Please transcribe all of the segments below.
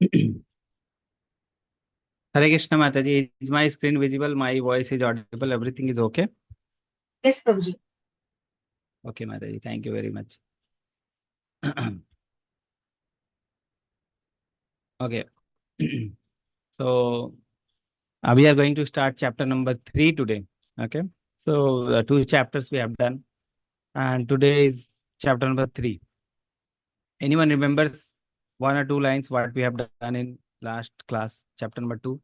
Hare Krishna Mataji, is my screen visible? My voice is audible? Everything is okay? Yes, Prabhuji. Okay, Mataji, thank you very much. Okay. So, we are going to start chapter number 3 today. Okay. So, 2 chapters we have done. And today is chapter number 3. Anyone remembers 1 or 2 lines what we have done in last class, chapter number 2?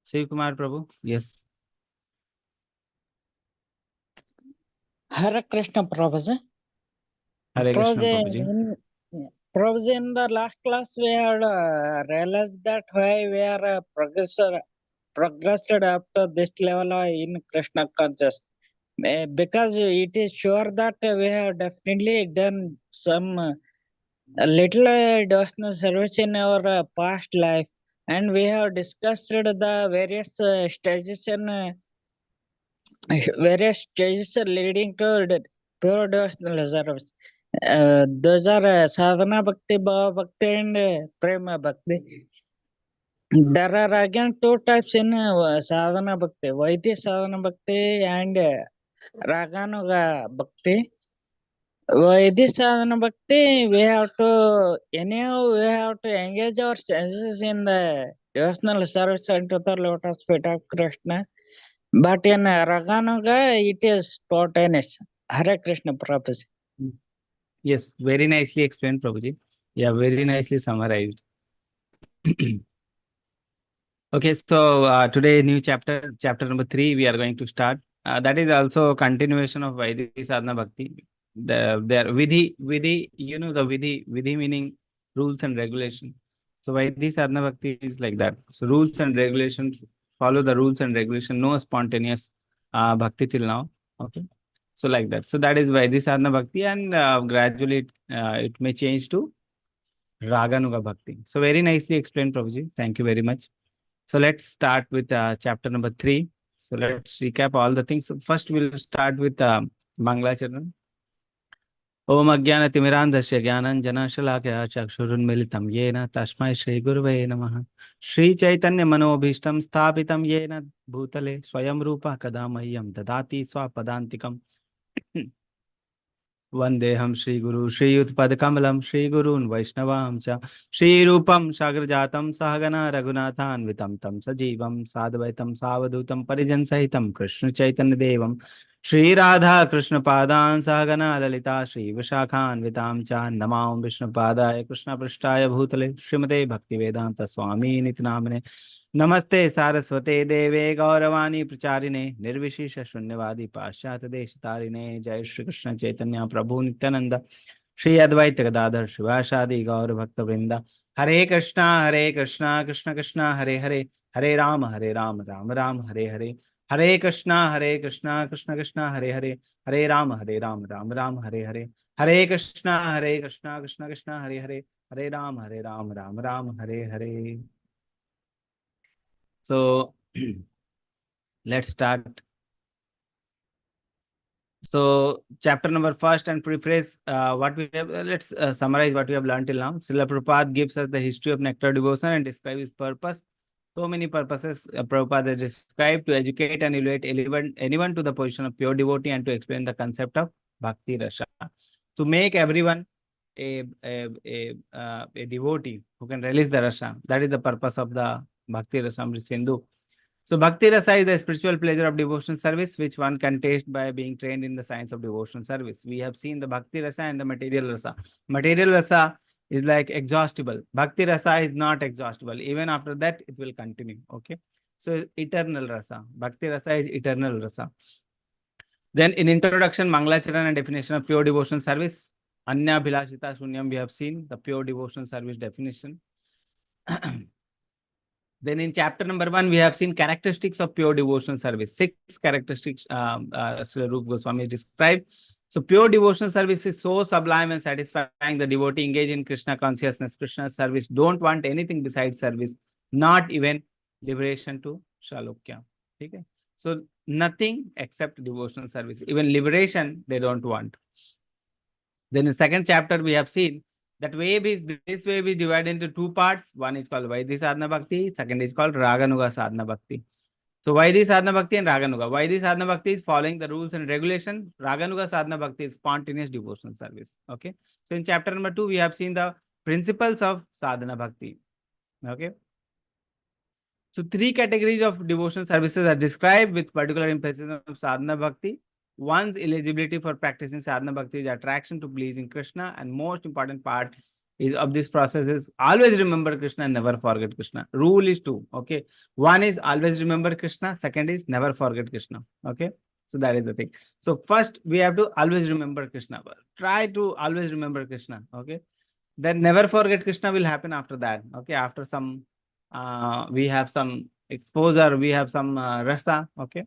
Shiv Kumar Prabhu? Yes. Hare Krishna Prabhuji. Hare Krishna Prabhuji. Prabhuji, in the last class we had realized that why we are progressed after this level in Krishna consciousness. Because it is sure that we have definitely done some little devotional service in our past life, and we have discussed the various stages leading to pure devotional service. Those are sadhana bhakti, bhava bhakti, and prema bhakti. There are again 2 types in sadhana bhakti: Vaidya sadhana bhakti and raganuga bhakti. Vaidya sadhana bhakti, we have to engage our senses in the devotional service unto the lotus feet of Krishna. But in Raganuga, it is spontaneous. Hare Krishna Prabhuji. Yes, very nicely explained, Prabhuji. Yeah, very nicely summarized. Okay, so today new chapter, chapter number 3, we are going to start. That is also a continuation of Vaidhi Sadhana Bhakti. There vidhi, you know the vidhi meaning rules and regulation. So Vaidhi Sadhana Bhakti is like that. So rules and regulations, follow the rules and regulation, no spontaneous bhakti till now. Okay, so like that. So that is Vaidhi Sadhana Bhakti, and gradually it may change to Raganuga Bhakti. So very nicely explained, Prabhuji. Thank you very much. So let's start with chapter number 3. So let's recap all the things. So first, we'll start with Mangalacharan. Om Ajnana Timirandhasya Jnanam Janashalakaya Chakshurunmilitam Yena Tasmai Shri Gurave Namaha Shri Chaitanya Manobhishtam Sthapitam Yena Bhutale Swayam Rupa Kadamayam Dadati Swapadantikam Vandeham Shri Guru Shri Utpad Kamalam Shri Gurun Vaishnavam Cha Shri Rupam Sagrajatam Sahagana Raghunathan Vitam Tam Sajivam Sadvaitam Savadutam Parijan Sahitam Krishna Chaitanya Devam Shri Radha Krishna Padan Sahagana Lalita Shri Vishakhan Vitam Cha Namam Vishnu Padaya Krishna Prishtaya Bhutale Srimate Bhakti Vedanta Swami Nitnamane नमस्ते सारस्वते देवे गौरवाणी प्रचारिणे निर्विशेष शून्यवादी पाश्चात्य देश तारिणे जय श्री कृष्ण चैतन्य प्रभु नित्यानंद श्री अद्वैत गदाधर शिवासादि गौर भक्त वृंद हरे कृष्णा कृष्ण कृष्ण हरे हरे हरे राम राम हरे हरे हरे कृष्णा कृष्ण कृष्ण हरे राम हरे हरे हरे कृष्णा कृष्ण कृष्ण हरे Ram Hare Hare. So let's start. So chapter number first and preface, what we have, let's summarize what we have learned till now. Srila Prabhupada gives us the history of nectar devotion and describes its purpose. So many purposes Prabhupada has described: to educate and elevate anyone to the position of pure devotee, and to explain the concept of bhakti rasa, to make everyone a devotee who can release the rasa. That is the purpose of the bhakti rasa Amrit Sindhu. So Bhakti Rasa is the spiritual pleasure of devotional service, which one can taste by being trained in the science of devotional service. We have seen the Bhakti Rasa and the Material Rasa. Material Rasa is like exhaustible. Bhakti Rasa is not exhaustible. Even after that, it will continue. Okay. So eternal Rasa. Bhakti Rasa is eternal Rasa. Then in introduction, Mangalacharan and definition of pure devotional service. Anya Bhilashita Shunyam, we have seen the pure devotional service definition. Then in chapter number 1, we have seen characteristics of pure devotional service. 6 characteristics Srila Rupa Goswami described. So pure devotional service is so sublime and satisfying. The devotee engaged in Krishna consciousness, Krishna service, don't want anything besides service, not even liberation to Shalokya. Okay? So nothing except devotional service. Even liberation, they don't want. Then in second chapter, we have seen that this wave is divided into two parts. One is called Vaidhi Sadhana Bhakti, second is called Raganuga Sadhana Bhakti. So Vaidhi Sadhana Bhakti and Raganuga. Vaidhi Sadhana Bhakti is following the rules and regulation. Raganuga Sadhana Bhakti is spontaneous devotional service. Okay. So in chapter number 2, we have seen the principles of Sadhana Bhakti. Okay. So three categories of devotional services are described with particular emphasis of sadhana bhakti. One's eligibility for practicing sadhana bhakti is attraction to pleasing Krishna, and most important part is of this process is always remember Krishna and never forget Krishna. Rule is two. Okay, one is always remember Krishna. Second is never forget Krishna. Okay, so that is the thing. So first we have to always remember Krishna. Try to always remember Krishna. Okay, then never forget Krishna will happen after that. Okay, after some we have some exposure, we have some rasa. Okay,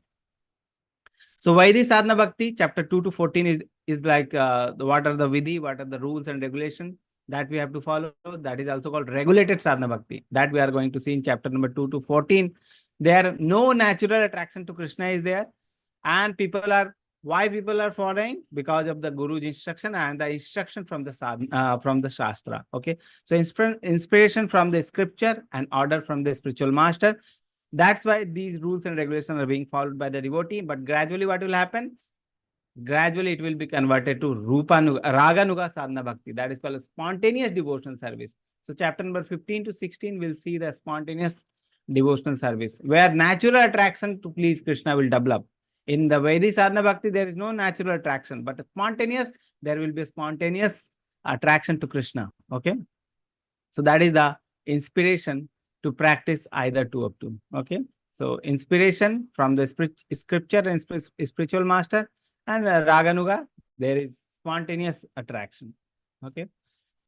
so Vaidhi Sadhana Bhakti, chapter 2 to 14 is like what are the vidhi, what are the rules and regulation that we have to follow. That is also called regulated sadhana bhakti, that we are going to see in chapter number 2 to 14. There no natural attraction to Krishna is there, and why people are following? Because of the Guru's instruction and the instruction from the from the Shastra. Okay, so inspiration from the scripture and order from the spiritual master. That's why these rules and regulations are being followed by the devotee. But gradually, what will happen? Gradually, it will be converted to Raganuga Sadhana Bhakti. That is called a spontaneous devotional service. So, chapter number 15 to 16 will see the spontaneous devotional service, where natural attraction to please Krishna will develop. In the Vaidhi Sadhana Bhakti, there is no natural attraction, but spontaneous, there will be spontaneous attraction to Krishna. Okay. So, that is the inspiration to practice either two of two. Okay. So, inspiration from the scripture and spiritual master, and Raganuga, there is spontaneous attraction. Okay.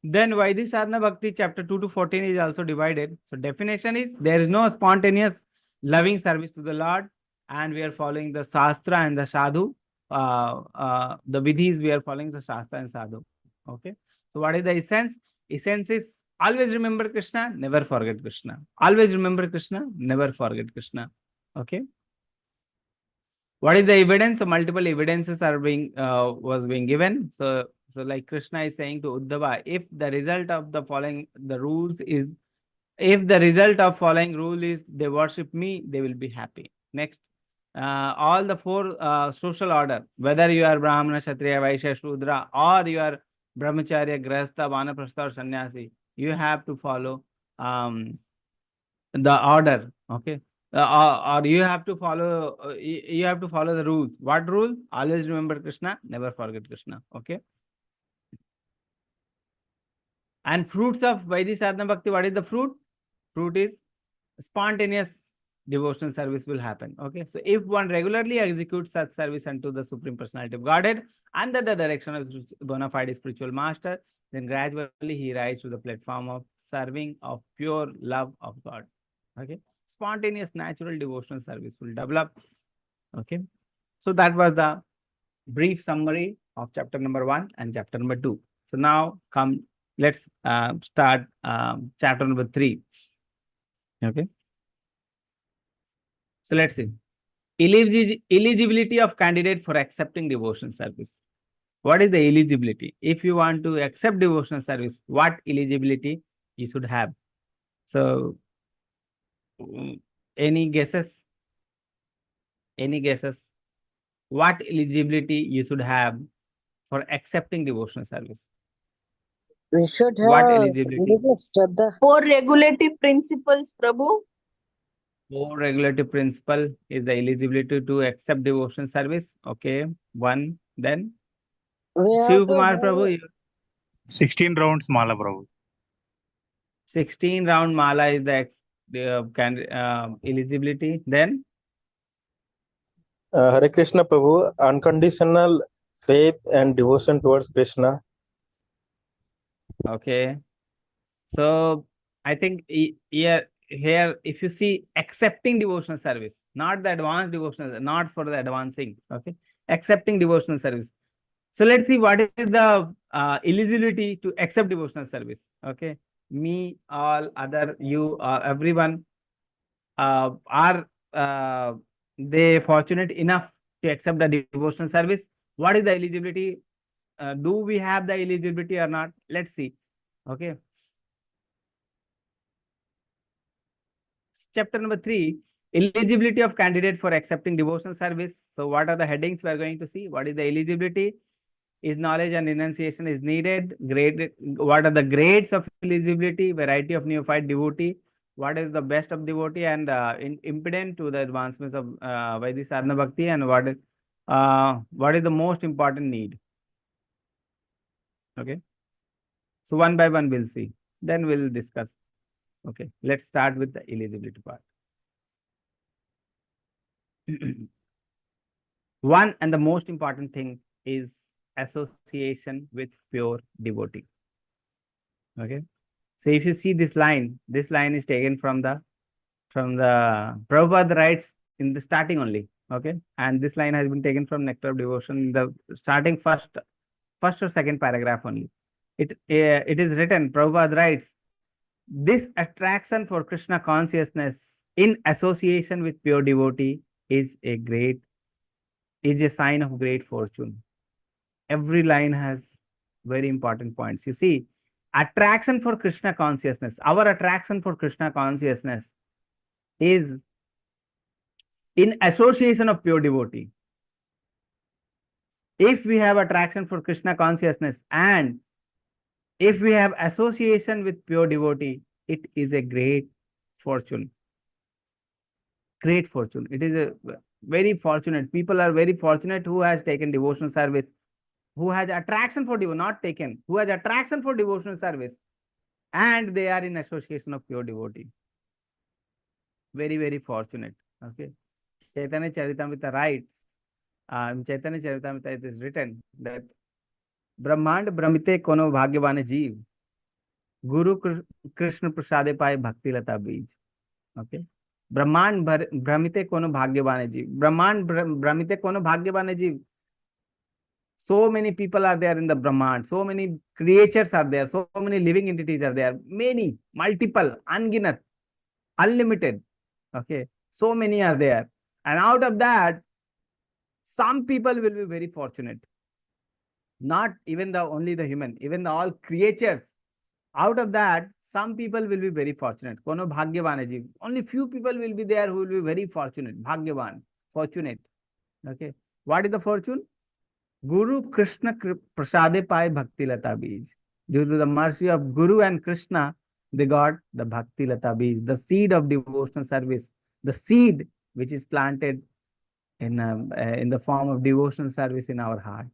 Then Vaidhi Sadhana Bhakti, chapter 2 to 14 is also divided. So, definition is there is no spontaneous loving service to the Lord, and we are following the Shastra and the Sadhu. The vidhis, we are following the Shastra and Sadhu. Okay. So, what is the essence? Essence is always remember Krishna, never forget Krishna. Always remember Krishna, never forget Krishna. Okay. What is the evidence? So multiple evidences are was being given. So like Krishna is saying to Uddhava, if the result of the following the rules is, if the result of following rule is they worship me, they will be happy. Next, all the four social order, whether you are Brahmana, Kshatriya, Vaishya, Shudra, or you are Brahmacharya, Grahastha, Vanaprastha, or Sannyasi, you have to follow the order. Okay. Or you have to follow you have to follow the rules. What rule? Always remember Krishna, never forget Krishna. Okay. And fruits of Vaidhi Sadhana Bhakti, what is the fruit? Fruit is spontaneous devotional service will happen. Okay. So if one regularly executes such service unto the Supreme Personality of Godhead under the direction of bona fide spiritual master, then gradually he rises to the platform of serving of pure love of God. Okay. Spontaneous natural devotional service will develop. Okay. So that was the brief summary of chapter number 1 and chapter number 2. So now let's start chapter number 3. Okay. So let's see. Eligibility of candidate for accepting devotional service. What is the eligibility? If you want to accept devotional service, what eligibility you should have? So any guesses? Any guesses? What eligibility you should have for accepting devotional service? We should What have eligibility? Shraddha. Four regulative principles, Prabhu. Four regulative principle is the eligibility to accept devotional service. Okay, one. Then We have Shiv to Kumar have Prabhu, 16 rounds Mala Prabhu. 16 round mala is the eligibility. Then Hare Krishna Prabhu, unconditional faith and devotion towards Krishna. okay. So I think here if you see accepting devotional service, not the advanced devotional, not for the advancing. Okay, accepting devotional service. So let's see what is the eligibility to accept devotional service. Okay, me, all other, you, everyone are they fortunate enough to accept the devotional service. What is the eligibility do we have the eligibility or not? Let's see. Okay. Chapter number 3, eligibility of candidate for accepting devotional service. So what are the headings we are going to see? What is the eligibility? Is knowledge and renunciation is needed? Grade. What are the grades of eligibility? Variety of neophyte devotee. What is the best of devotee and impediment to the advancements of Vaidhi Sadhana Bhakti, and what is the most important need? Okay. So one by one we'll see. Then we'll discuss. Okay. Let's start with the eligibility part. One and the most important thing is association with pure devotee. Okay. So if you see this line is taken from the Prabhupada writes in the starting only. Okay. And this line has been taken from Nectar of Devotion in the starting first or second paragraph only. It is written, Prabhupada writes, this attraction for Krishna consciousness in association with pure devotee is a sign of great fortune. Every line has very important points. You see, attraction for Krishna consciousness, our attraction for Krishna consciousness is in association of pure devotee. If we have attraction for Krishna consciousness and if we have association with pure devotee, it is a great fortune. Great fortune. It is a very fortunate. People are very fortunate who has taken devotional service, who has attraction for devotion, not taken, who has attraction for devotional service, and they are in association of pure devotee. Very, very fortunate. Okay. Chaitanya Charitamrita writes, Chaitanya Charitamrita it is written that Brahmand Brahmite Kono Bhagyavane Jeev, Guru Krishna Prasade Pai Bhakti Lata Bij. Okay. Brahmand Brahmite Kono Bhagyavane Jeev. Brahmand Brahmite Kono Bhagyavane Jeev. So many people are there in the Brahmand. So many creatures are there. So many living entities are there. Many, multiple, unginat, unlimited. Okay. So many are there. And out of that, some people will be very fortunate. Not even only the human, even all creatures. Out of that, some people will be very fortunate. Kono Bhagyavane Jeev. Only few people will be there who will be very fortunate. Bhagyavan, fortunate. Okay. What is the fortune? Guru Krishna Prasade Pai Bhakti Lata Bij. Due to the mercy of Guru and Krishna, they got the Bhakti Lata Bij, the seed of devotional service, the seed which is planted in the form of devotional service in our heart.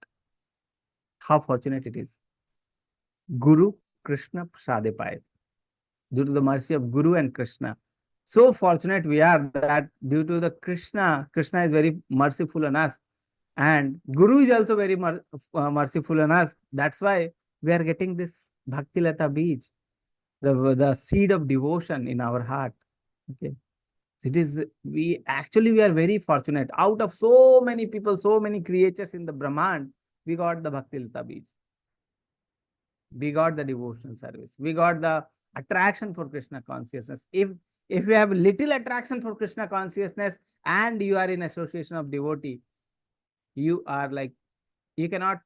How fortunate it is. Guru Krishna Prasade Pai. Due to the mercy of Guru and Krishna. So fortunate we are that due to the Krishna is very merciful on us. And Guru is also very merciful on us. That's why we are getting this Bhakti Lata Bij, the seed of devotion in our heart. Okay. It is, we are very fortunate. Out of so many people, so many creatures in the Brahman, we got the Bhakti Lata Bij. We got the devotional service. We got the attraction for Krishna consciousness. If you have little attraction for Krishna consciousness and you are in association of devotee, you are like, you cannot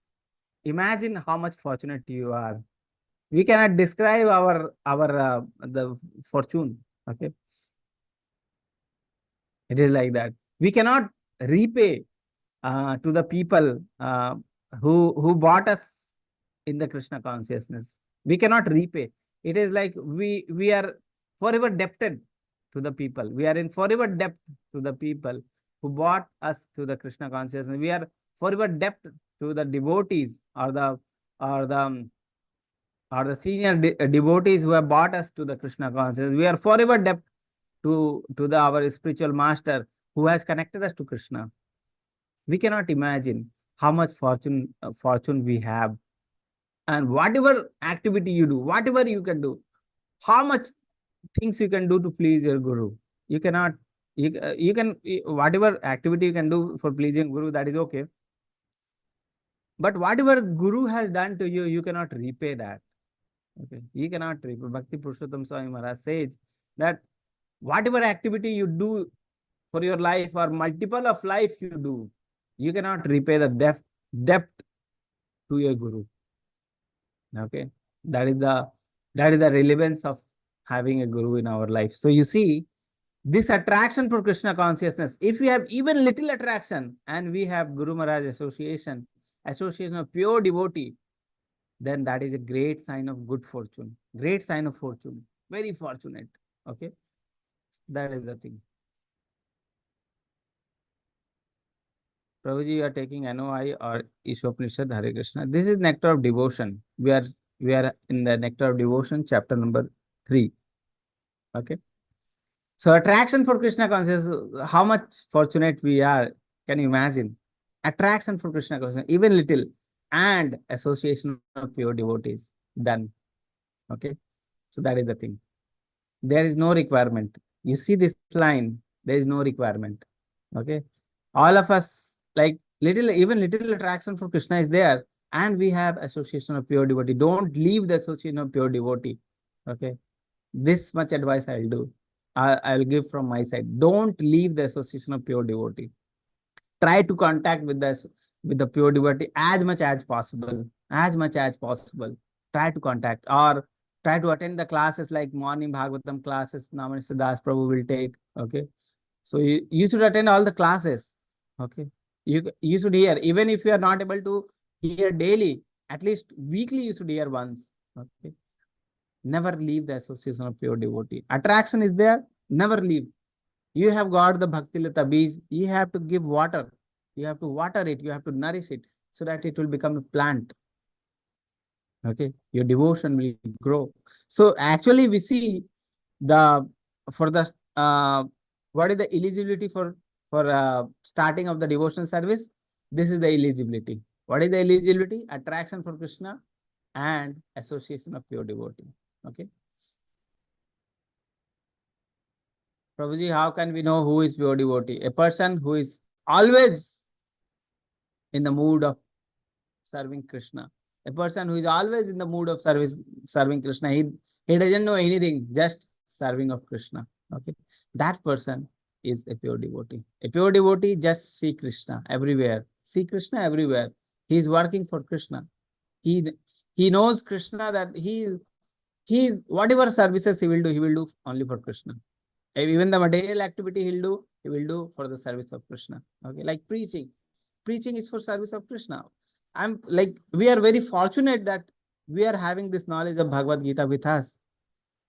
imagine how much fortunate you are. We cannot describe the fortune. Okay. It is like that. We cannot repay to the people who bought us in the Krishna consciousness. We cannot repay. It is like we are forever indebted to the people. We are in forever debt to the people who brought us to the Krishna consciousness. We are forever debt to the devotees or the senior devotees who have brought us to the Krishna consciousness. We are forever debt to our spiritual master who has connected us to Krishna. We cannot imagine how much fortune we have. And whatever activity you do, whatever you can do, how much things you can do to please your Guru. You cannot, you can, whatever activity you can do for pleasing Guru, that is okay. But whatever Guru has done to you, you cannot repay that. Okay, you cannot repay. Bhakti Purushottam Swami Maharaj says that whatever activity you do for your life or multiple of life you do, you cannot repay the debt to a guru. Okay, that is the relevance of having a guru in our life. So you see, this attraction for Krishna consciousness, if we have even little attraction and we have Guru Maharaj association of pure devotee, then that is a great sign of good fortune, great sign of fortune, very fortunate. Okay, that is the thing. Prabhuji, you are taking NOI or Ishwapanishad. Hare Krishna. This is nectar of devotion. We are in the nectar of devotion, chapter number 3. Okay. So attraction for Krishna consciousness, how much fortunate we are. Can you imagine? Attraction for Krishna consciousness, even little, and association of pure devotees done. Okay. So that is the thing. There is no requirement. You see this line, there is no requirement. Okay. All of us, like even little attraction for Krishna is there, and we have association of pure devotee. Don't leave the association of pure devotee. Okay. This much advice I'll do. I'll give from my side. Don't leave the association of pure devotee. Try to contact with the pure devotee as much as possible. As much as possible. Try to contact, or try to attend the classes like morning Bhagavatam classes Namanishta Das Prabhu will take. Okay. So you should attend all the classes. Okay. You should hear, even if you are not able to hear daily, at least weekly you should hear once. Okay. Never leave the association of pure devotee. Attraction is there, never leave. You have got the Bhakti Lata Beej, you have to give water. You have to water it, you have to nourish it, so that it will become a plant. Okay, your devotion will grow. So actually we see what is the eligibility for starting of the devotional service? This is the eligibility. What is the eligibility? Attraction for Krishna and association of pure devotee. Okay. Prabhuji, how can we know who is pure devotee? A person who is always in the mood of serving Krishna. A person who is always in the mood of serving Krishna. He doesn't know anything, just serving of Krishna. Okay. That person is a pure devotee. A pure devotee just see Krishna everywhere. See Krishna everywhere. He is working for Krishna. He knows Krishna, that he whatever services he will do only for Krishna. Even the material activity he will do for the service of Krishna. Okay, like preaching. Preaching is for service of Krishna. We are very fortunate that we are having this knowledge of Bhagavad Gita with us.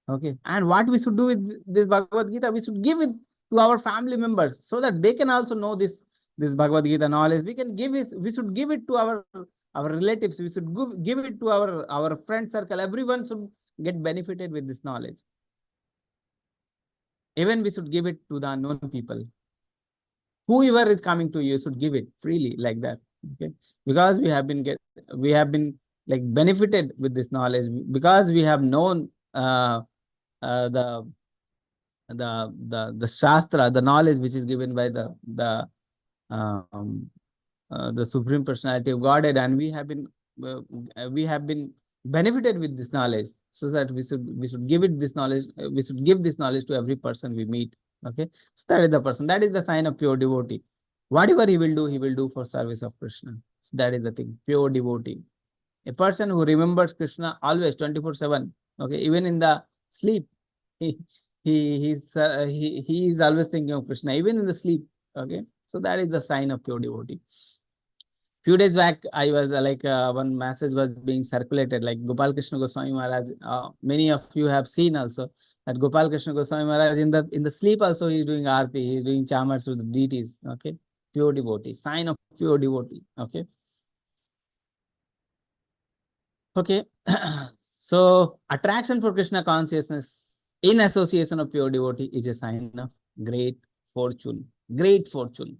Okay, and what we should do with this Bhagavad Gita, we should give it to our family members so that they can also know this Bhagavad Gita knowledge. We should give it to our relatives. We should give it to our friend circle. Everyone should get benefited with this knowledge. Even we should give it to the unknown people. Whoever is coming to you should give it freely, like that. Okay, because we have been like benefited with this knowledge, because we have known the Shastra, the knowledge which is given by the Supreme Personality of Godhead, and we have been benefited with this knowledge, so that we should give it this knowledge. We should give this knowledge to every person we meet. Okay, so that is the person. That is the sign of pure devotee. Whatever he will do for service of Krishna. So that is the thing. Pure devotee. A person who remembers Krishna always 24/7. Okay, even in the sleep, he is always thinking of Krishna, even in the sleep. Okay, so that is the sign of pure devotee. Few days back, I was one message was being circulated, like Gopal Krishna Goswami Maharaj. Many of you have seen also that Gopal Krishna Goswami Maharaj in the sleep also he is doing arti, he is doing chamars to the deities. Okay, pure devotee, sign of pure devotee. Okay. Okay. So attraction for Krishna consciousness in association of pure devotee is a sign of great fortune. Great fortune.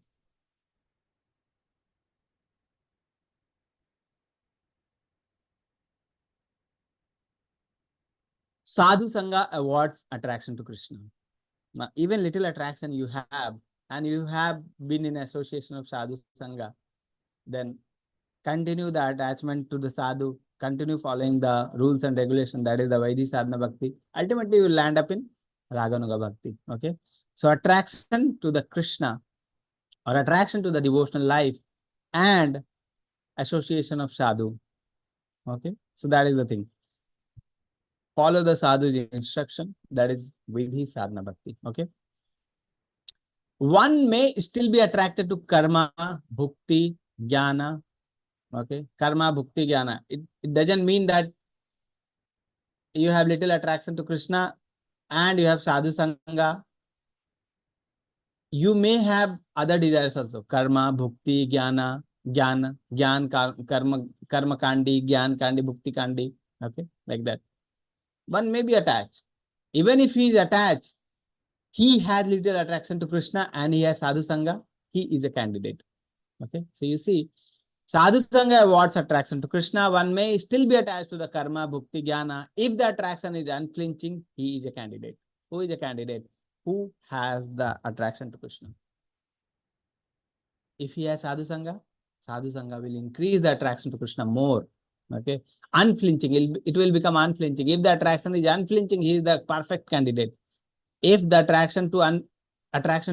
Sadhu Sangha awards attraction to Krishna. Now, even little attraction you have, and you have been in association of Sadhu Sangha, then continue the attachment to the Sadhu, continue following the rules and regulations, that is the Vaidhi Sadhana Bhakti. Ultimately, you will land up in Raganuga Bhakti. Okay. So attraction to the Krishna, or attraction to the devotional life, and association of Sadhu Okay, so that is the thing. Follow the sadhu's instruction. That is vidhi sadhana bhakti. Okay. One may still be attracted to karma, bhukti, jnana. Okay, karma, bhukti, jnana. It doesn't mean that you have little attraction to Krishna and you have sadhu sangha. You may have other desires also. Karma, bhukti, jnana, jnana, karma kandi, jnana kandi, bhukti kandi. Okay, like that. One may be attached. Even if he is attached, he has little attraction to Krishna and he has sadhu sangha, he is a candidate. Okay, so you see, sadhu sangha awards attraction to Krishna. One may still be attached to the karma, bhukti, jnana. If the attraction is unflinching, he is a candidate. Who is a candidate? Who has the attraction to Krishna? If he has sadhu sangha will increase the attraction to Krishna more. Okay, unflinching, it will become unflinching. If the attraction is unflinching, he is the perfect candidate. If the attraction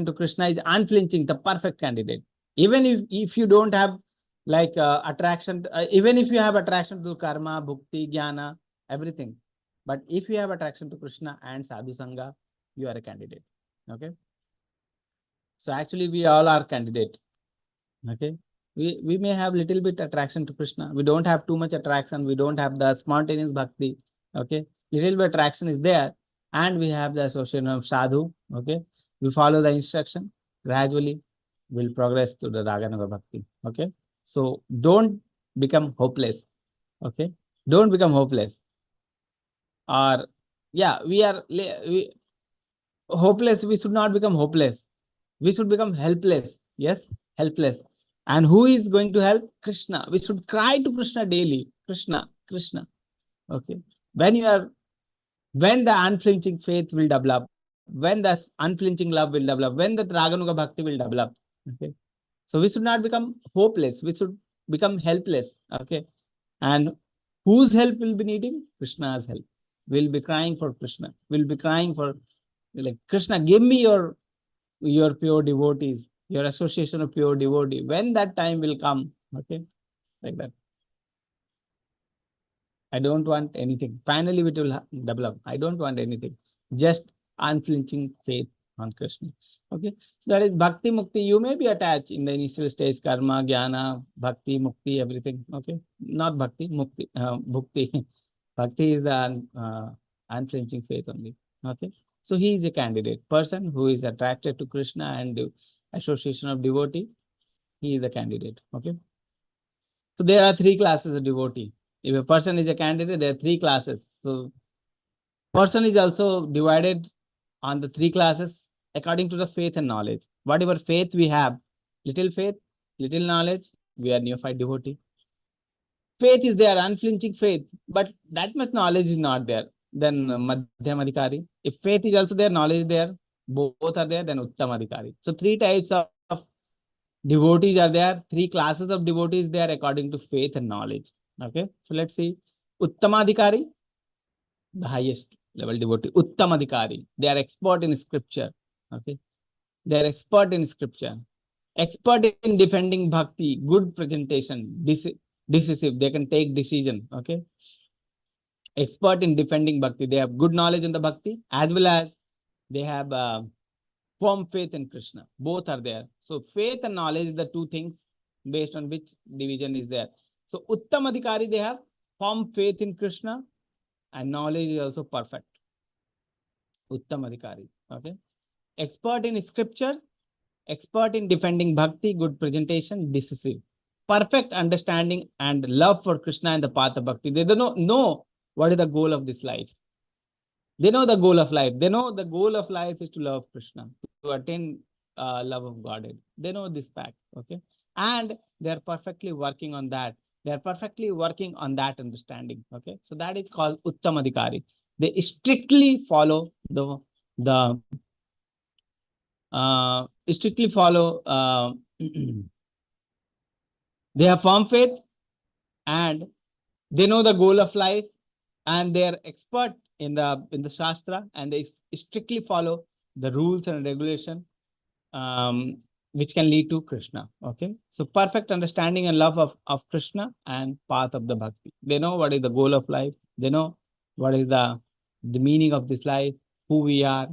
to Krishna is unflinching, the perfect candidate. Even if you don't have like attraction, even if you have attraction to karma, bhukti, jnana, everything, but if you have attraction to Krishna and sadhu sangha, you are a candidate. Okay, so actually we all are candidate. Okay, we may have little bit attraction to Krishna. We don't have too much attraction. We don't have the spontaneous bhakti. Okay, little bit attraction is there, and we have the association of sadhu. Okay, we follow the instruction. Gradually, we'll progress to the Raganuga bhakti. Okay, so don't become hopeless. Okay, don't become hopeless. Or yeah, hopeless. We should not become hopeless. We should become helpless. Yes, helpless. And who is going to help? Krishna. We should cry to Krishna daily. Krishna, Krishna. Okay. When the unflinching faith will develop, when the unflinching love will develop, when the Raganuga bhakti will develop. Okay. So we should not become hopeless. We should become helpless. Okay. And whose help will be needing? Krishna's help. We'll be crying for Krishna. We'll be crying for, like, Krishna, give me your pure devotees, your association of pure devotee. When that time will come, okay, like that. I don't want anything. Finally, it will develop. I don't want anything. Just unflinching faith on Krishna. Okay, so that is bhakti mukti. You may be attached in the initial stage, karma, jnana, bhakti, mukti, everything. Okay, not bhakti, mukti, bhukti. Bhakti is the unflinching faith only. Okay, so he is a candidate person who is attracted to Krishna and association of devotee. He is a candidate. Okay, so there are three classes of devotee. If a person is a candidate, there are three classes. So person is also divided on the three classes according to the faith and knowledge. Whatever faith we have, little faith, little knowledge, we are neophyte devotee. Faith is there, unflinching faith, but that much knowledge is not there. Then Madhyam Adhikari. If faith is also there, knowledge is there, both are there, then Uttam Adhikari. So three types of devotees are there, three classes of devotees there according to faith and knowledge. Okay, so let's see. Uttamadhikari, the highest level devotee. Uttamadhikari, they are expert in scripture. Okay, they are expert in scripture, expert in defending bhakti, good presentation, decisive, they can take decision. Okay, expert in defending bhakti, they have good knowledge in the bhakti as well as they have firm faith in Krishna. Both are there. So faith and knowledge is the two things based on which division is there. So Uttam Adhikari, they have firm faith in Krishna and knowledge is also perfect. Uttam Adhikari. Okay. Expert in scripture, expert in defending bhakti, good presentation, decisive. Perfect understanding and love for Krishna and the path of bhakti. They don't know what is the goal of this life. They know the goal of life. They know the goal of life is to love Krishna, to attain love of Godhead. They know this fact. Okay. And they are perfectly working on that. They are perfectly working on that understanding. Okay. So that is called Uttam Adhikari. They strictly follow they have firm faith and they know the goal of life and they are expert in the Shastra and they strictly follow the rules and regulation which can lead to Krishna. Okay. So perfect understanding and love of Krishna and path of the bhakti. They know what is the goal of life. They know what is the meaning of this life, who we are,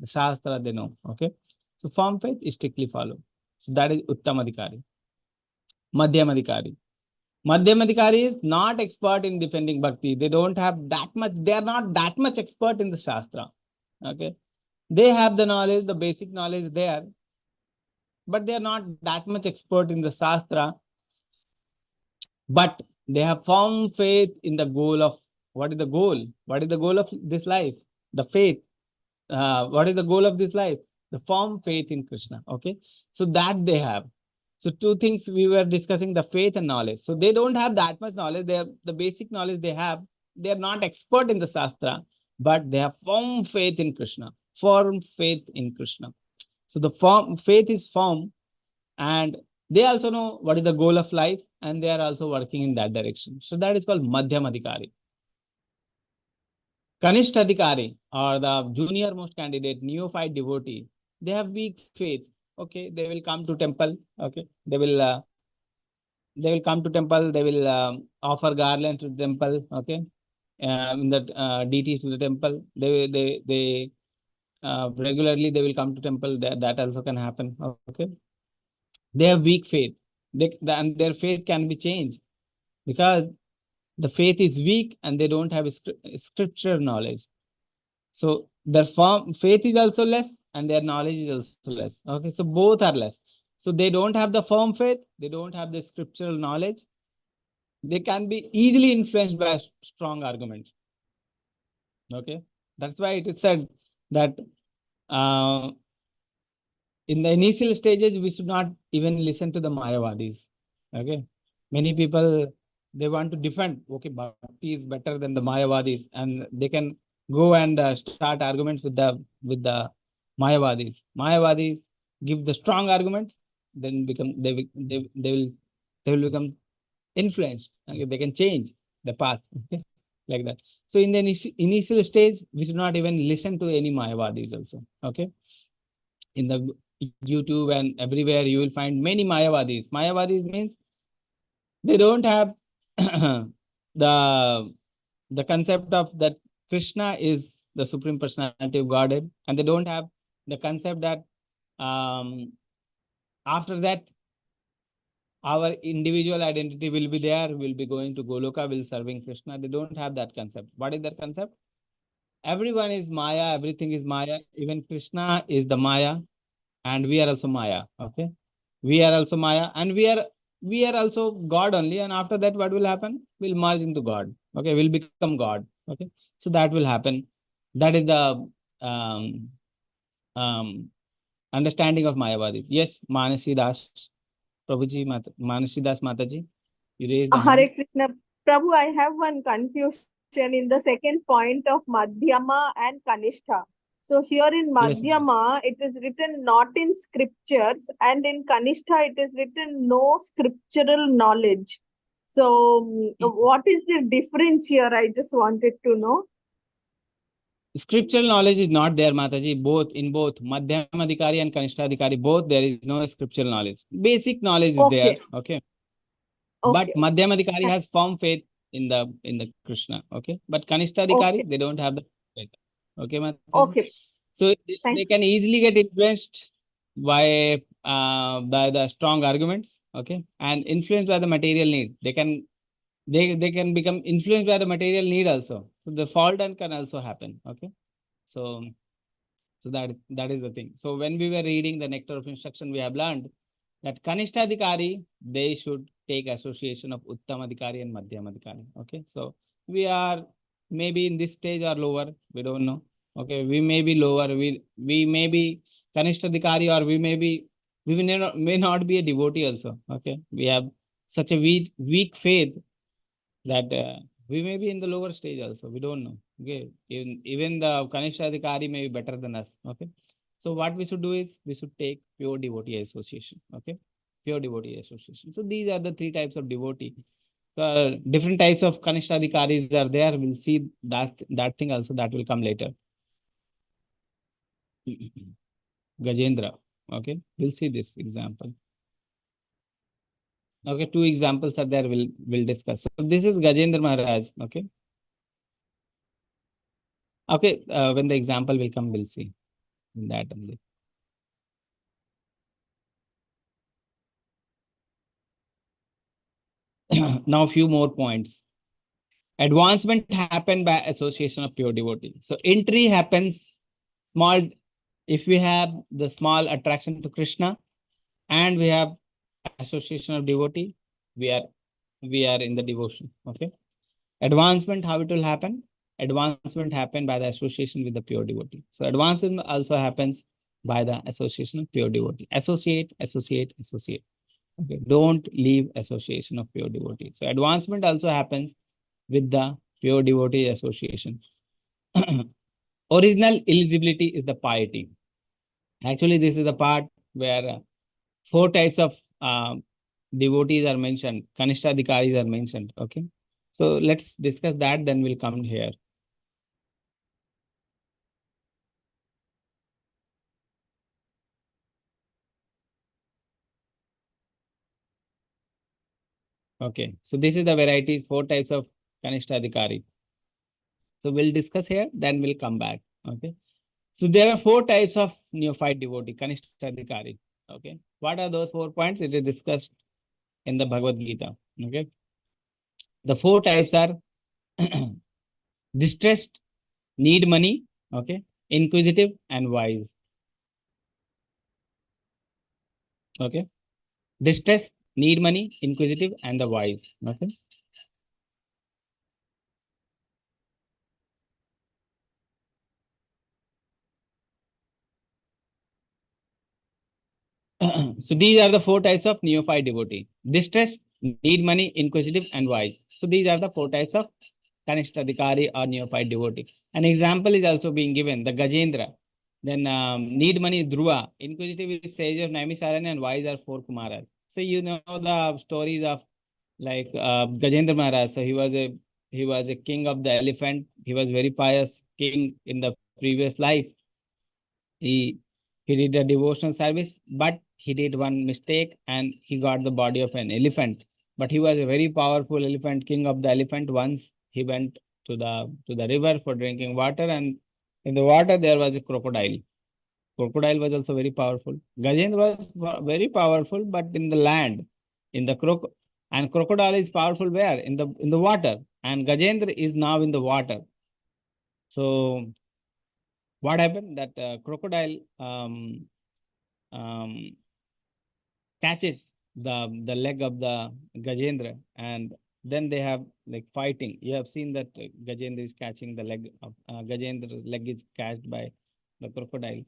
the Shastra, they know. Okay. So firm faith is strictly followed. So that is Uttamadhikari. Madhyamadhikari. Madhyamadhikari is not expert in defending bhakti. They don't have that much, they are not that much expert in the Shastra. Okay. They have the knowledge, the basic knowledge there, but they are not that much expert in the Shastra. But they have firm faith in the goal of what is the goal? What is the goal of this life? The faith. What is the goal of this life? The firm faith in Krishna. Okay. So that they have. So two things we were discussing, the faith and knowledge. So they don't have that much knowledge. They have the basic knowledge they have. They are not expert in the Shastra, but they have firm faith in Krishna. Firm faith in Krishna. So the firm faith is firm, and they also know what is the goal of life, and they are also working in that direction. So that is called Madhyamadhikari. Kanishtadhikari, or the junior most candidate, neophyte devotee, they have weak faith. Okay, they will come to temple. Okay, they will come to temple. They will offer garland to the temple. Okay, in the deities to the temple. They regularly they will come to temple. That also can happen. Okay, they have weak faith. And their faith can be changed because the faith is weak and they don't have scripture knowledge. So their faith is also less and their knowledge is also less. Okay, so both are less. So they don't have the firm faith, they don't have the scriptural knowledge. They can be easily influenced by strong arguments. Okay, that's why it is said that in the initial stages, we should not even listen to the Mayavadis. Okay, many people, they want to defend, okay, Bhakti is better than the Mayavadis, and they can go and start arguments with the Mayavadis. Mayavadis give the strong arguments, then they will become influenced. Okay? They can change the path. Okay? Like that. So in the initial stage, we should not even listen to any Mayavadis also. Okay. In the YouTube and everywhere, you will find many Mayavadis. Mayavadis means they don't have the concept of that Krishna is the Supreme Personality of Godhead, and they don't have the concept that after that our individual identity will be there, we'll be going to Goloka, will serving Krishna. They don't have that concept. What is their concept? Everyone is Maya, everything is Maya. Even Krishna is the Maya, and we are also Maya. Okay, we are also Maya, and we are also God only. And after that, what will happen? We'll merge into God. Okay, we'll become God. Okay, so that will happen. That is the understanding of Mayavadi. Yes, Manasi Das, Prabhuji, Manasi Das Mataji, you raised the Hare hand. Krishna. Prabhu, I have one confusion in the second point of Madhyama and Kanishta. So here in Yes, Madhyama, it is written not in scriptures, and in Kanishta, it is written no scriptural knowledge. So what is the difference here? I just wanted to know. scriptural knowledge is not there, Mataji. Both in both Madhyamadhikari and Kanishtadhikari, both there is no scriptural knowledge. Basic knowledge is there. Okay. But Okay. Madhyamadhikari has firm faith in the Krishna. Okay. But Kanishtadhikari, Okay. they don't have the faith. Okay, Mataji. Okay. So Thank they can easily get influenced by the strong arguments. Okay. And influenced by the material need. They can become influenced by the material need also. So the fall down can also happen. Okay. So that is the thing. So when we were reading the Nectar of Instruction, we have learned that Kanishtadhikari, they should take association of Uttamadhikari and Madhyamadhikari. Okay. So we are maybe in this stage or lower. We don't know. Okay. We may be lower. We may be Kanishtadhikari, or we may not be a devotee also. Okay. We have such a weak faith that we may be in the lower stage also. We don't know. Okay. Even the Kanishtadhikari may be better than us. Okay. So what we should do is we should take pure devotee association. Okay. Pure devotee association. So these are the three types of devotee. Different types of Kanishtadhikaris are there. We'll see that thing also, that will come later. Gajendra. Okay, we'll see this example. Okay, two examples are there. We'll discuss. So this is Gajendra Maharaj. Okay. Okay, when the example will come, we'll see that only. Now, a few more points. Advancement happened by association of pure devotee. So entry happens small if we have the small attraction to Krishna and we have association of devotee, we are in the devotion. Okay. Advancement, how it will happen? Advancement happen by the association with the pure devotee. So advancement also happens by the association of pure devotee. Associate, associate, associate. Okay. Don't leave association of pure devotee. So advancement also happens with the pure devotee association. Original eligibility is the piety. Actually, this is the part where four types of devotees are mentioned. Kanishtadhikaris are mentioned. Okay. So let's discuss that, then we'll come here. Okay. So this is the varieties, four types of Kanishtadhikari. So we'll discuss here, then we'll come back. Okay. So there are four types of neophyte devotee, Kanishtadhikari. Okay. What are those 4 points? It is discussed in the Bhagavad Gita. Okay. The four types are distressed, need money, okay, inquisitive, and wise. Okay. Distressed, need money, inquisitive, and the wise. Okay. So these are the four types of neophyte devotee. Distressed, need money, inquisitive, and wise. So these are the four types of Kanishtadhikari or neophyte devotee. An example is also being given, the Gajendra. Then need money is Dhruva. Inquisitive is sage of Naimisaranya, and wise are four Kumaras. So you know the stories of like Gajendra Maharaj. So he was a king of the elephant. He was very pious king in the previous life. He did a devotional service, but he did one mistake and he got the body of an elephant. But he was a very powerful elephant, king of the elephant. Once he went to the river for drinking water, and in the water there was a crocodile. Crocodile was also very powerful. Gajendra was very powerful, but in the land, in the and crocodile is powerful where? In the water. And Gajendra is now in the water. So what happened? That crocodile um, catches the leg of the Gajendra, and then they have like fighting. You have seen that Gajendra is catching the leg of Gajendra's leg is catched by the crocodile.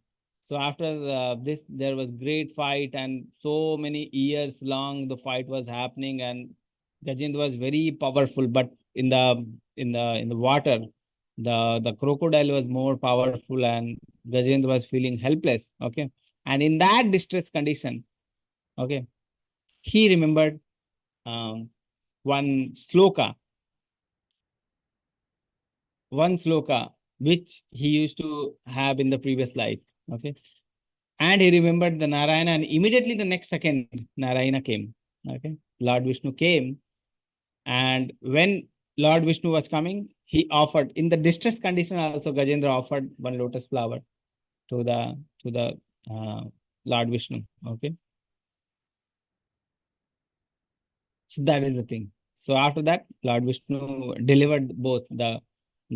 So after this, there was great fight, and so many years long the fight was happening, and Gajendra was very powerful, but in the water, the crocodile was more powerful, and Gajendra was feeling helpless. Okay, and in that distress condition, okay, he remembered one sloka, which he used to have in the previous life. Okay, and he remembered the Narayana, and immediately the next second, Narayana came. Okay, Lord Vishnu came, and when Lord Vishnu was coming, he offered in the distress condition. Also, Gajendra offered one lotus flower to the Lord Vishnu. Okay, so that is the thing. So after that, Lord Vishnu delivered both the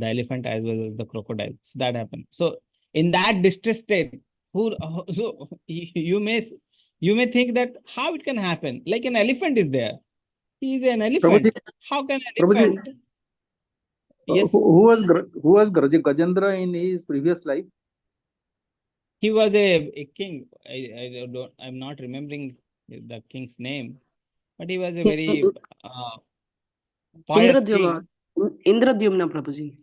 elephant as well as the crocodile. So that happened. So in that distress state, so you may think that how it can happen? Like an elephant is there. He is an Prabhuji, elephant. How can an Prabhuji, elephant? Yes, who was Gajendra in his previous life? he was a king. I'm not remembering the king's name, but he was a very pious Indradyumna, king. Indradyumna Prabhuji.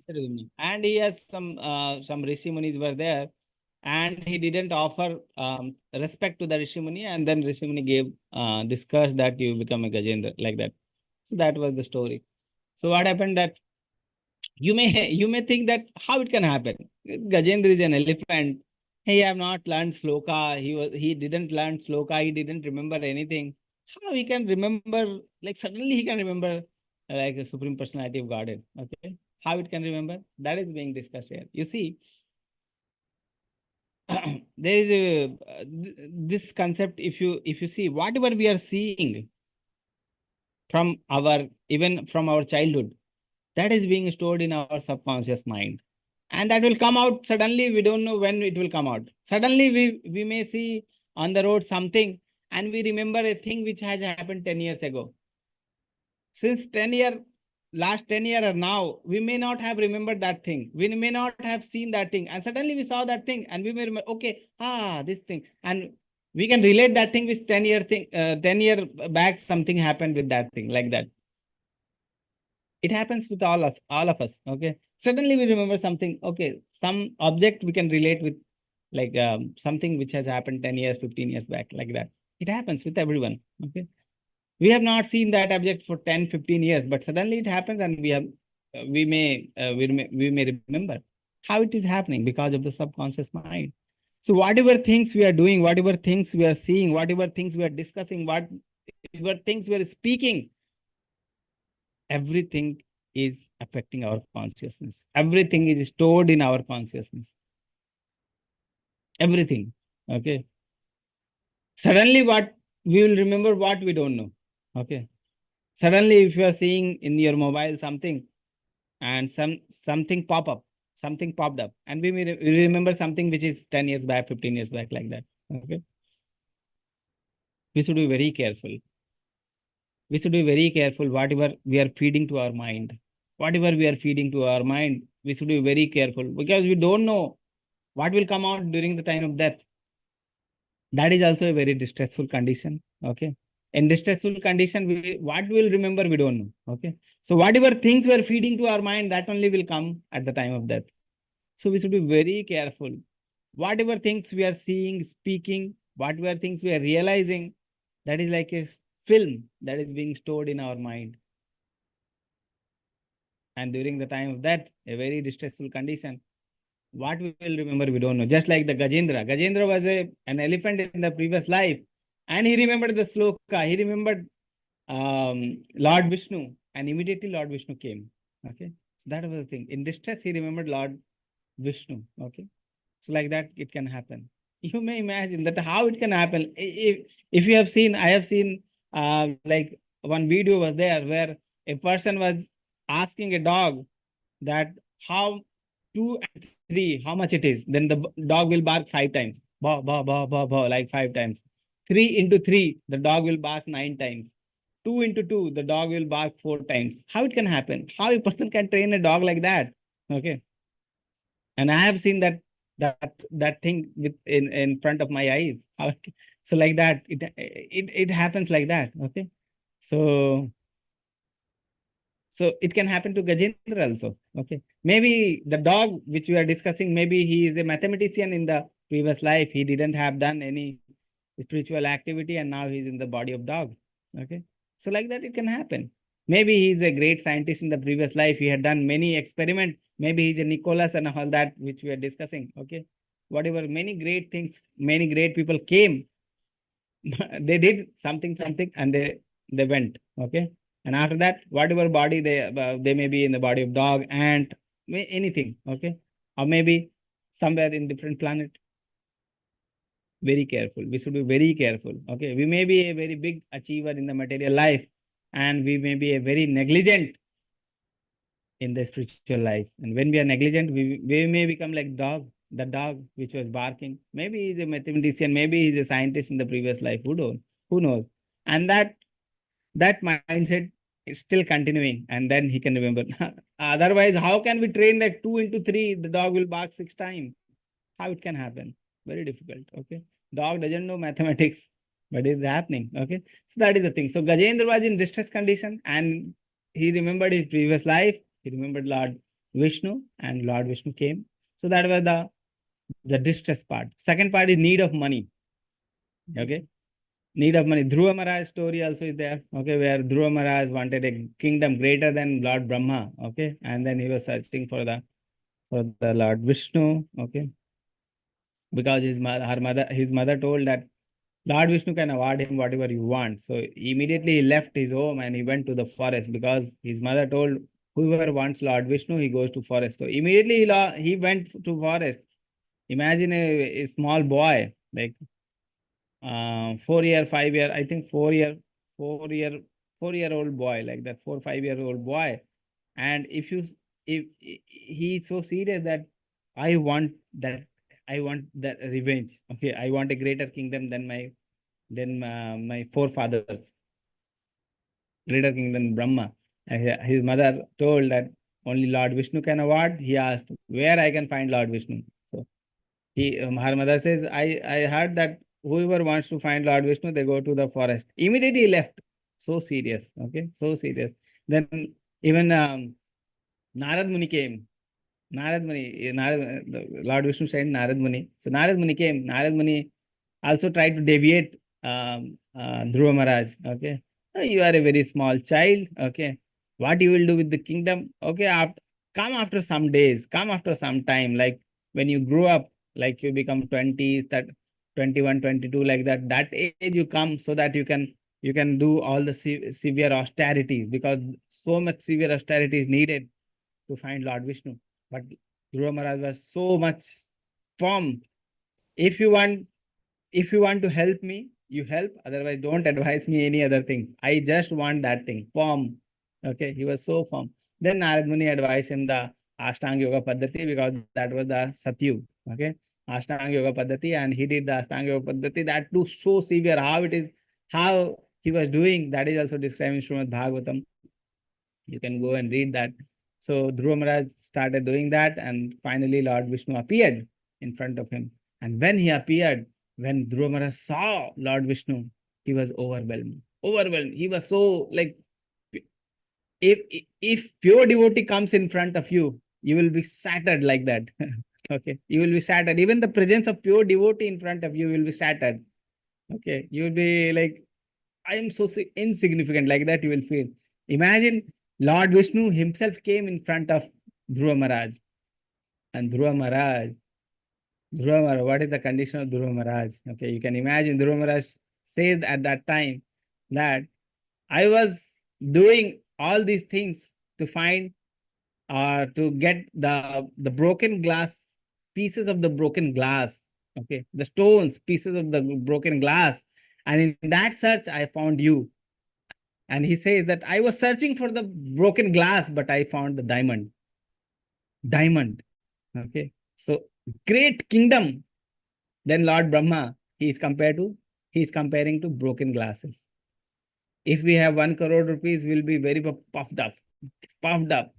And he has some Rishi Munis were there, and he didn't offer respect to the Rishi Muni, and then Rishi Muni gave this curse that you become a Gajendra, like that. So that was the story. So what happened that you may think that how it can happen? Gajendra is an elephant. He have not learned sloka. He didn't learn sloka. He didn't remember anything. How he can remember? Like suddenly he can remember like a supreme personality of Godhead. Okay, how it can remember? That is being discussed here. You see, there is a this concept. If you see whatever we are seeing from our even from our childhood, that is being stored in our subconscious mind, and that will come out suddenly. We don't know when it will come out. Suddenly we may see on the road something, and we remember a thing which has happened 10 years ago. Since 10 year last 10 year or now, we may not have remembered that thing. We may not have seen that thing, and suddenly we saw that thing, and we may remember, okay, this thing, and we can relate that thing with 10-year thing. 10 year back something happened with that thing, like that. It happens with all of us. Okay, suddenly we remember something. Okay, some object we can relate with, like something which has happened 10 years 15 years back, like that. It happens with everyone. Okay, we have not seen that object for 10-15 years, but suddenly it happens, and we may remember how it is happening because of the subconscious mind. So whatever things we are doing, whatever things we are seeing, whatever things we are discussing, whatever things we are speaking, everything is affecting our consciousness. Everything is stored in our consciousness. Everything. Okay. Suddenly what we will remember what we don't know. Okay. Suddenly if you are seeing in your mobile something, and something popped up, and we remember something which is 10 years back, 15 years back, like that. Okay. We should be very careful. We should be very careful whatever we are feeding to our mind. Whatever we are feeding to our mind, we should be very careful, because we don't know what will come out during the time of death. That is also a very distressful condition. Okay. In distressful condition, what we will remember, we don't know. Okay. So whatever things we are feeding to our mind, that only will come at the time of death. So we should be very careful. Whatever things we are seeing, speaking, whatever things we are realizing, that is like a film that is being stored in our mind. And during the time of death, a very distressful condition, what we will remember, we don't know. Just like the Gajendra. Gajendra was an elephant in the previous life, and he remembered the sloka. He remembered Lord Vishnu, and immediately Lord Vishnu came. Okay. So that was the thing. In distress, he remembered Lord Vishnu. Okay. So like that, it can happen. You may imagine that how it can happen. If you have seen, I have seen like one video was there where a person was asking a dog that how 2 and 3, how much it is. Then the dog will bark 5 times. Bah, bah, bah, bah, bah, like 5 times. 3 into 3, the dog will bark 9 times. 2 into 2, the dog will bark 4 times. How it can happen? How a person can train a dog like that? Okay. And I have seen that thing in front of my eyes. So like that, it happens like that. Okay. So it can happen to Gajendra also. Okay. Maybe the dog which we are discussing, maybe he is a mathematician in the previous life. He didn't have done any spiritual activity, and now he's in the body of dog. Okay. So like that, it can happen. Maybe he's a great scientist in the previous life. He had done many experiments. Maybe he's a Nicholas and all that, which we are discussing. Okay. Whatever, many great things, many great people came. They did something, and they went. Okay. And after that, whatever body they may be in the body of dog, ant, anything. Okay. Or maybe somewhere in different planet. Very careful. We should be very careful. Okay. We may be a very big achiever in the material life, and we may be a very negligent in the spiritual life. And when we are negligent, we may become like dog, the dog which was barking. Maybe he's a mathematician, maybe he's a scientist in the previous life. Who knows? And that mindset is still continuing, and then he can remember. Otherwise, how can we train that 2 into 3, the dog will bark 6 times? How it can happen? Very difficult. Okay. Dog doesn't know mathematics, but it's happening. Okay. So that is the thing. So Gajendra was in distress condition, and he remembered his previous life. He remembered Lord Vishnu, and Lord Vishnu came. So that was the distress part. Second part is need of money. Okay. Need of money. Dhruva Maharaj story also is there. Okay. Where Dhruva Maharaj wanted a kingdom greater than Lord Brahma. Okay. And then he was searching for the Lord Vishnu. Okay. because his mother told that Lord Vishnu can award him whatever you want. So immediately he left his home and he went to the forest because his mother told whoever wants Lord Vishnu, he goes to forest. So immediately he went to forest. Imagine a small boy, like 4 year, 5 year, I think 4 year, 4 year old boy, like that 4 5 year old boy. And if he's so serious that I want that I want that revenge. Okay, I want a greater kingdom than my forefathers, greater king than Brahma. And his mother told that only Lord Vishnu can award. He asked where I can find Lord Vishnu. So her mother says, I heard that whoever wants to find Lord Vishnu, they go to the forest. Immediately he left. So serious. Okay, so serious. Then even Narad Muni came. Lord Vishnu sent Narad Muni. So Narad Muni came. Narad Muni also tried to deviate Dhruva Maharaj. Okay. You are a very small child. Okay. What you will do with the kingdom? Okay. Come after some days, come after some time. Like when you grow up, like you become 20s, that 21, 22, like that age you come so that you can do all the severe austerities, because so much severe austerity is needed to find Lord Vishnu. But Dhruva Maharaj was so much firm. If you want to help me, you help. Otherwise, don't advise me any other things. I just want that thing. Firm. Okay. He was so firm. Then Narad Muni advised him the Ashtanga Yoga Paddhati, because that was the Satyug. Okay. Ashtanga Yoga Paddhati, and he did the Ashtanga Yoga Paddhati. That too so severe. How he was doing, that is also described in Srimad Bhagavatam. You can go and read that. So Dhruva Maharaj started doing that, and finally Lord Vishnu appeared in front of him. And when he appeared, when Dhruva Maharaj saw Lord Vishnu, he was overwhelmed. Overwhelmed. He was so like, if pure devotee comes in front of you, you will be shattered like that. Okay, you will be shattered. Even the presence of pure devotee in front of you will be shattered. Okay, you will be like, I am so insignificant, like that you will feel. Imagine Lord Vishnu himself came in front of Dhruva Maharaj. And Dhruva Maharaj, what is the condition of Dhruva Maharaj? Okay, you can imagine Dhruva Maharaj says at that time that I was doing all these things to find or to get the broken glass, pieces of the broken glass, okay, the stones, pieces of the broken glass. And in that search, I found you. And he says that I was searching for the broken glass, but I found the diamond. Diamond. Okay. So great kingdom. Then Lord Brahma, he is comparing to broken glasses. If we have 1 crore rupees, we'll be very puffed up. Puffed up.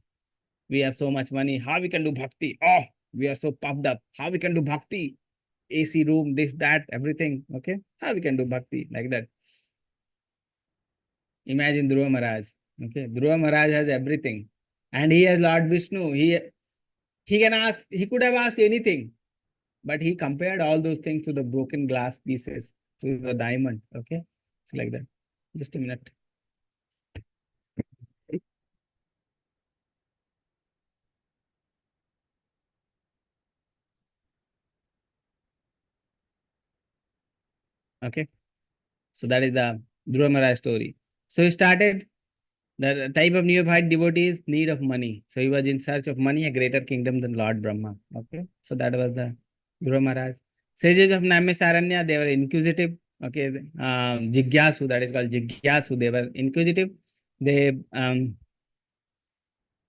We have so much money. How we can do bhakti? Oh, we are so puffed up. How we can do bhakti? AC room, this, that, everything. Okay. How we can do bhakti like that? Imagine Dhruva Maharaj. Okay, Dhruva Maharaj has everything, and he has Lord Vishnu. He could have asked anything, but he compared all those things to the broken glass pieces, to the diamond. Okay, it's like that. Just a minute. Okay, so that is the Dhruva Maharaj story. So he started. The type of neophyte devotees need of money. So he was in search of money, a greater kingdom than Lord Brahma. Okay. So that was the Dhruva Maharaj. Sages of Naimisaranya, they were inquisitive. Okay. Jigyasu, that is called Jigyasu, they were inquisitive. They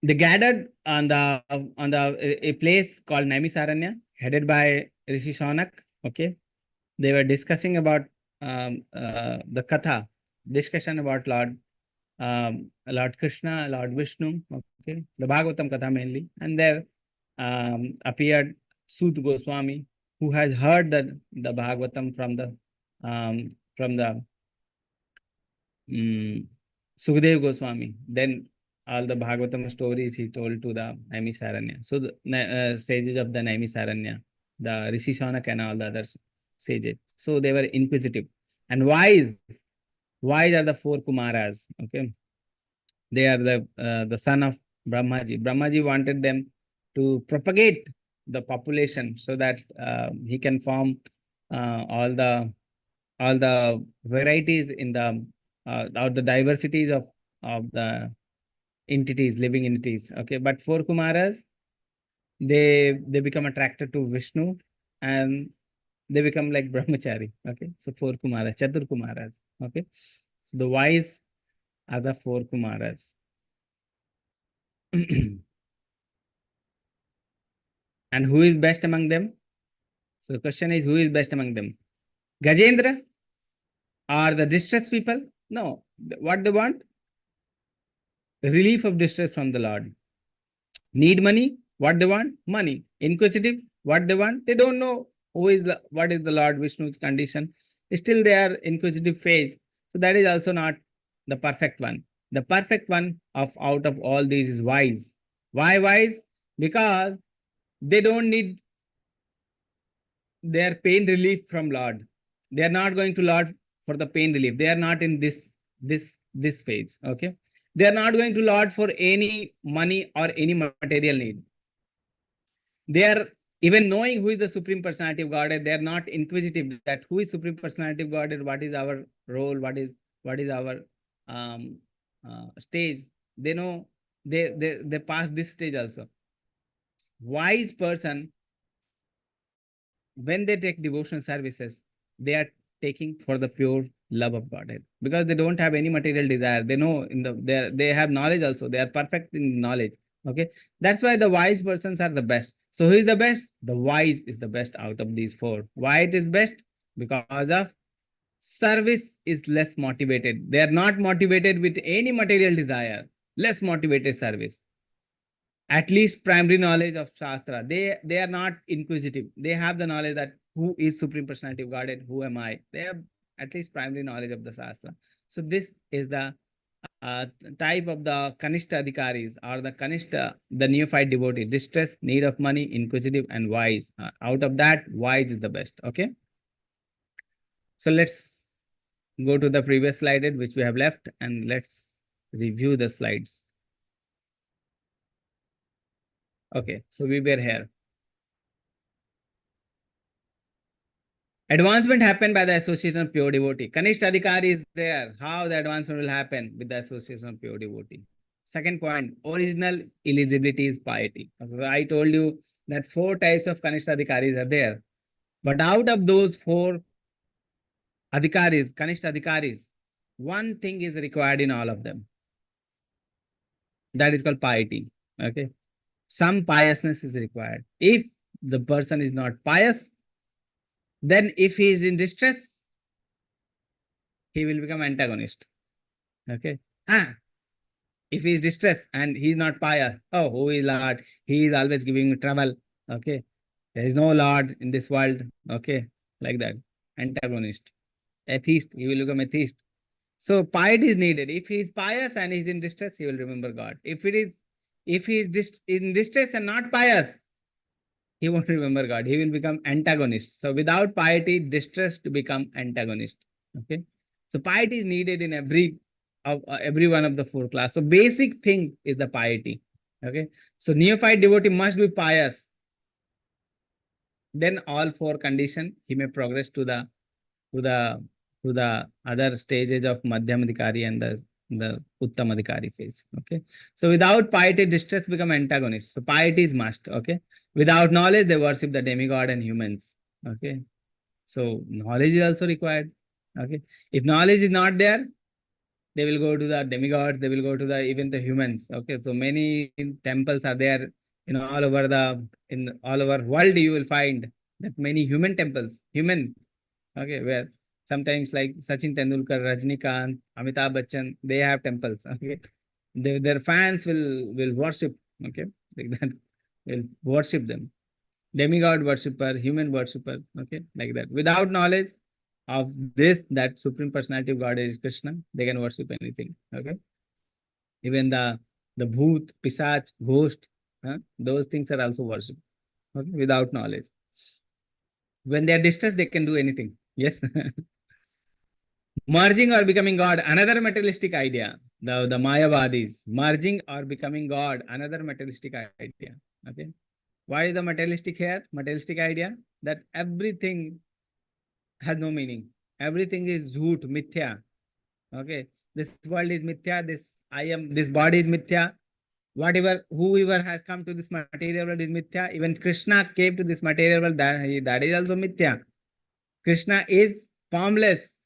gathered on a place called Naimisaranya, headed by Rishi Shonak. Okay. They were discussing about the Katha, discussion about Lord Krishna, Lord Vishnu, okay, the Bhagavatam Katha mainly. And there appeared Sut Goswami, who has heard the Bhagavatam from the Sukhdev Goswami. Then all the Bhagavatam stories he told to the Naimisaranya. So the sages of the Naimisaranya, the Rishi Shonak and all the other sages. So they were inquisitive. And wise are the 4 Kumaras. Okay. They are the son of Brahmaji. Brahmaji wanted them to propagate the population, so that he can form all the varieties in the or the diversities of the entities, living entities. Okay, but four Kumaras, they become attracted to Vishnu, and they become like brahmachari. Okay, so four Kumaras, Chatur Kumaras. Okay, so the wise are the four Kumaras. And who is best among them? So the question is, who is best among them? Gajendra or the distressed people? No. What they want? The relief of distress from the Lord. Need money? What they want? Money. Inquisitive? What they want? They don't know what is the Lord Vishnu's condition. Still they are inquisitive phase. So that is also not the perfect one. The perfect one out of all these is wise. Why wise? Because they don't need their pain relief from Lord. They are not going to Lord for the pain relief. They are not in this phase. Okay. They are not going to Lord for any money or any material need. They are even knowing who is the Supreme Personality of Godhead. They are not inquisitive that who is Supreme Personality of Godhead, what is our role, what is our stage. They know they pass this stage also. Wise person, when they take devotional services, they are taking for the pure love of Godhead, because they don't have any material desire. They know they have knowledge also. They are perfect in knowledge. Okay, that's why the wise persons are the best. So who is the best? The wise is the best out of these four. Why it is best? Because of service is less motivated. They are not motivated with any material desire. Less motivated service. At least primary knowledge of Shastra. They are not inquisitive. They have the knowledge that who is Supreme Personality of Godhead, who am I? They have at least primary knowledge of the Shastra. So this is the type of the Kanishta Adhikaris, or the Kanishta, the neophyte devotee: distress, need of money, inquisitive, and wise. Out of that, wise is the best. Okay. So let's go to the previous slide which we have left, and let's review the slides. Okay, so we were here. Advancement happened by the association of pure devotee. Kanishta Adhikari is there. How the advancement will happen? With the association of pure devotee. Second point, original eligibility is piety. I told you that 4 types of Kanishta Adhikaris are there. But out of those 4 Adhikaris, Kanishta Adhikaris, one thing is required in all of them. That is called piety. Okay. Some piousness is required. If the person is not pious, then if he is in distress, he will become antagonist. Okay. If he is distressed and he is not pious, oh, who is Lord? He is always giving trouble. Okay. There is no Lord in this world. Okay. Like that. Antagonist. Atheist. He will become atheist. So piety is needed. If he is pious and he is in distress, he will remember God. If he is in distress and not pious, he won't remember God. He will become antagonist. So without piety, distress to become antagonist. Okay. So piety is needed in every one of the 4 classes. So basic thing is the piety. Okay. So neophyte devotee must be pious. Then all 4 conditions, he may progress to the other stages of Madhyam Adhikari and the Uttam Adhikari phase. Okay. So without piety, distress become antagonist. So piety is must. Okay. Without knowledge, they worship the demigod and humans. Okay. So knowledge is also required. Okay. If knowledge is not there, they will go to the demigods, they will go to even the humans. Okay. So many temples are there in all over world. You will find that many human temples, okay, where sometimes like Sachin Tendulkar, Rajnikant, Amitabh Bachchan, they have temples. Okay. Their fans will worship. Okay. Like that. Will worship them. Demigod worshipper, human worshipper. Okay. Like that. Without knowledge of that Supreme Personality of God is Krishna, they can worship anything. Okay. Even the bhoot, pisach, ghost, those things are also worshipped. Okay. Without knowledge. When they are distressed, they can do anything. Yes. Merging or becoming God, another materialistic idea. The Mayavadis, merging or becoming God, another materialistic idea. Okay. What is the materialistic here? Materialistic idea that everything has no meaning. Everything is jhoot, mithya. Okay. This world is mithya. This body is mithya. Whatever, whoever has come to this material world is mithya. Even Krishna came to this material world, that is also mithya. Krishna is formless,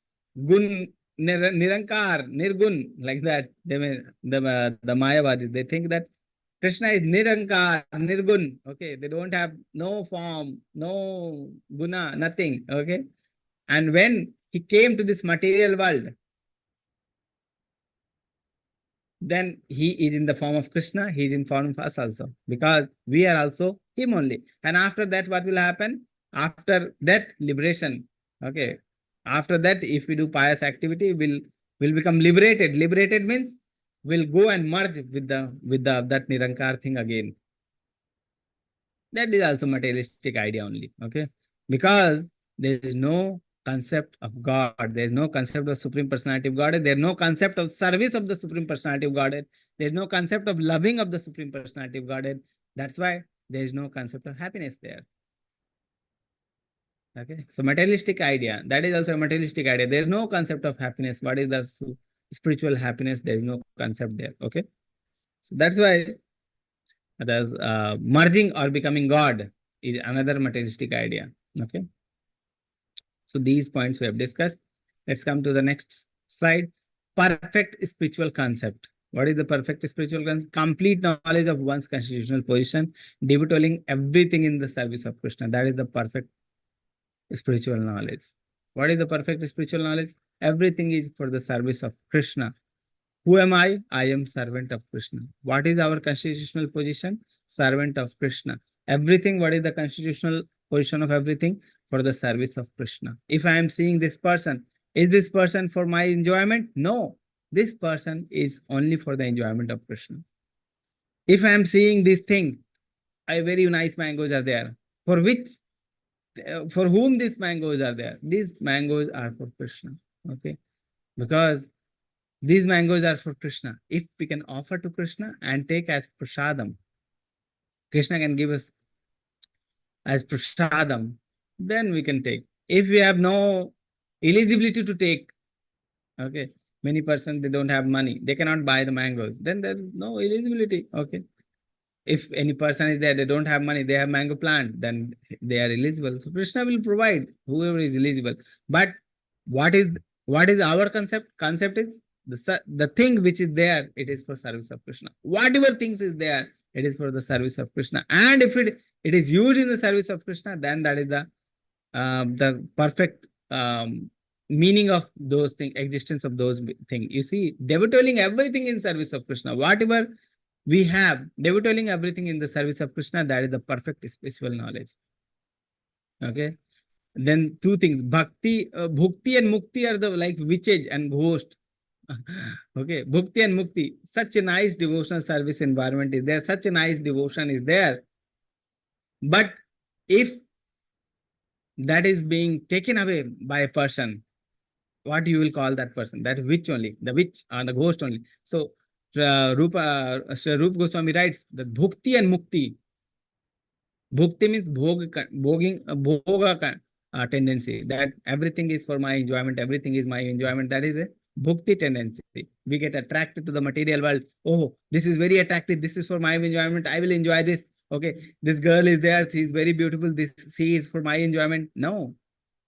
gun, nirankar, nirgun, like that. The Mayavadis, they think that Krishna is nirankar, nirgun. Okay, they don't have no form, no guna, nothing. Okay, and when he came to this material world, then he is in the form of Krishna, he is in form of us also, because we are also him only. And after that, what will happen? After death, liberation. Okay. After that, if we do pious activity, we'll become liberated. Liberated means we'll go and merge with that Nirankar thing again. That is also materialistic idea only. Okay. Because there is no concept of God. There is no concept of Supreme Personality of Godhead. There is no concept of service of the Supreme Personality of Godhead. There is no concept of loving of the Supreme Personality of Godhead. That's why there is no concept of happiness there. Okay. So materialistic idea, that is also a materialistic idea. There is no concept of happiness. What is the spiritual happiness? There is no concept there. Okay. So that's why there's merging or becoming God is another materialistic idea. Okay. So these points we have discussed. Let's come to the next slide. Perfect spiritual concept. What is the perfect spiritual concept? Complete knowledge of one's constitutional position, devoting everything in the service of Krishna. That is the perfect spiritual knowledge. What is the perfect spiritual knowledge? Everything is for the service of Krishna. Who am I? I am servant of Krishna. What is our constitutional position? Servant of Krishna. Everything, what is the constitutional position of everything? For the service of Krishna. If I am seeing this person, is this person for my enjoyment? No. This person is only for the enjoyment of Krishna. If I am seeing this thing, very nice mangoes are there. For whom these mangoes are there? These mangoes are for Krishna. Okay. Because these mangoes are for Krishna. If we can offer to Krishna and take as prasadam, Krishna can give us as prasadam, then we can take. If we have no eligibility to take, okay, many persons, they don't have money, they cannot buy the mangoes, then there's no eligibility. Okay. If any person is there, they don't have money, they have mango plant, then they are eligible. So Krishna will provide whoever is eligible. But what is our concept? Concept is the thing which is there, it is for service of Krishna. Whatever things is there, it is for the service of Krishna. And if it is used in the service of Krishna, then that is the perfect meaning of those things, existence of those things. You see, devoting everything in service of Krishna, whatever we have, devoting everything in the service of Krishna, that is the perfect spiritual knowledge. Okay. Then two things, bhakti, bhukti and mukti are the like witches and ghost. Okay, bhukti and mukti, such a nice devotional service environment is there, such a nice devotion is there. But if that is being taken away by a person, what you will call that person? That witch only, the witch or the ghost only. So Rupa Goswami writes that bhukti and mukti. Bhukti means bhoga tendency, that everything is for my enjoyment, everything is my enjoyment. That is a bhukti tendency. We get attracted to the material world. Oh, this is very attractive. This is for my enjoyment. I will enjoy this. Okay, this girl is there. She is very beautiful. She is for my enjoyment. No,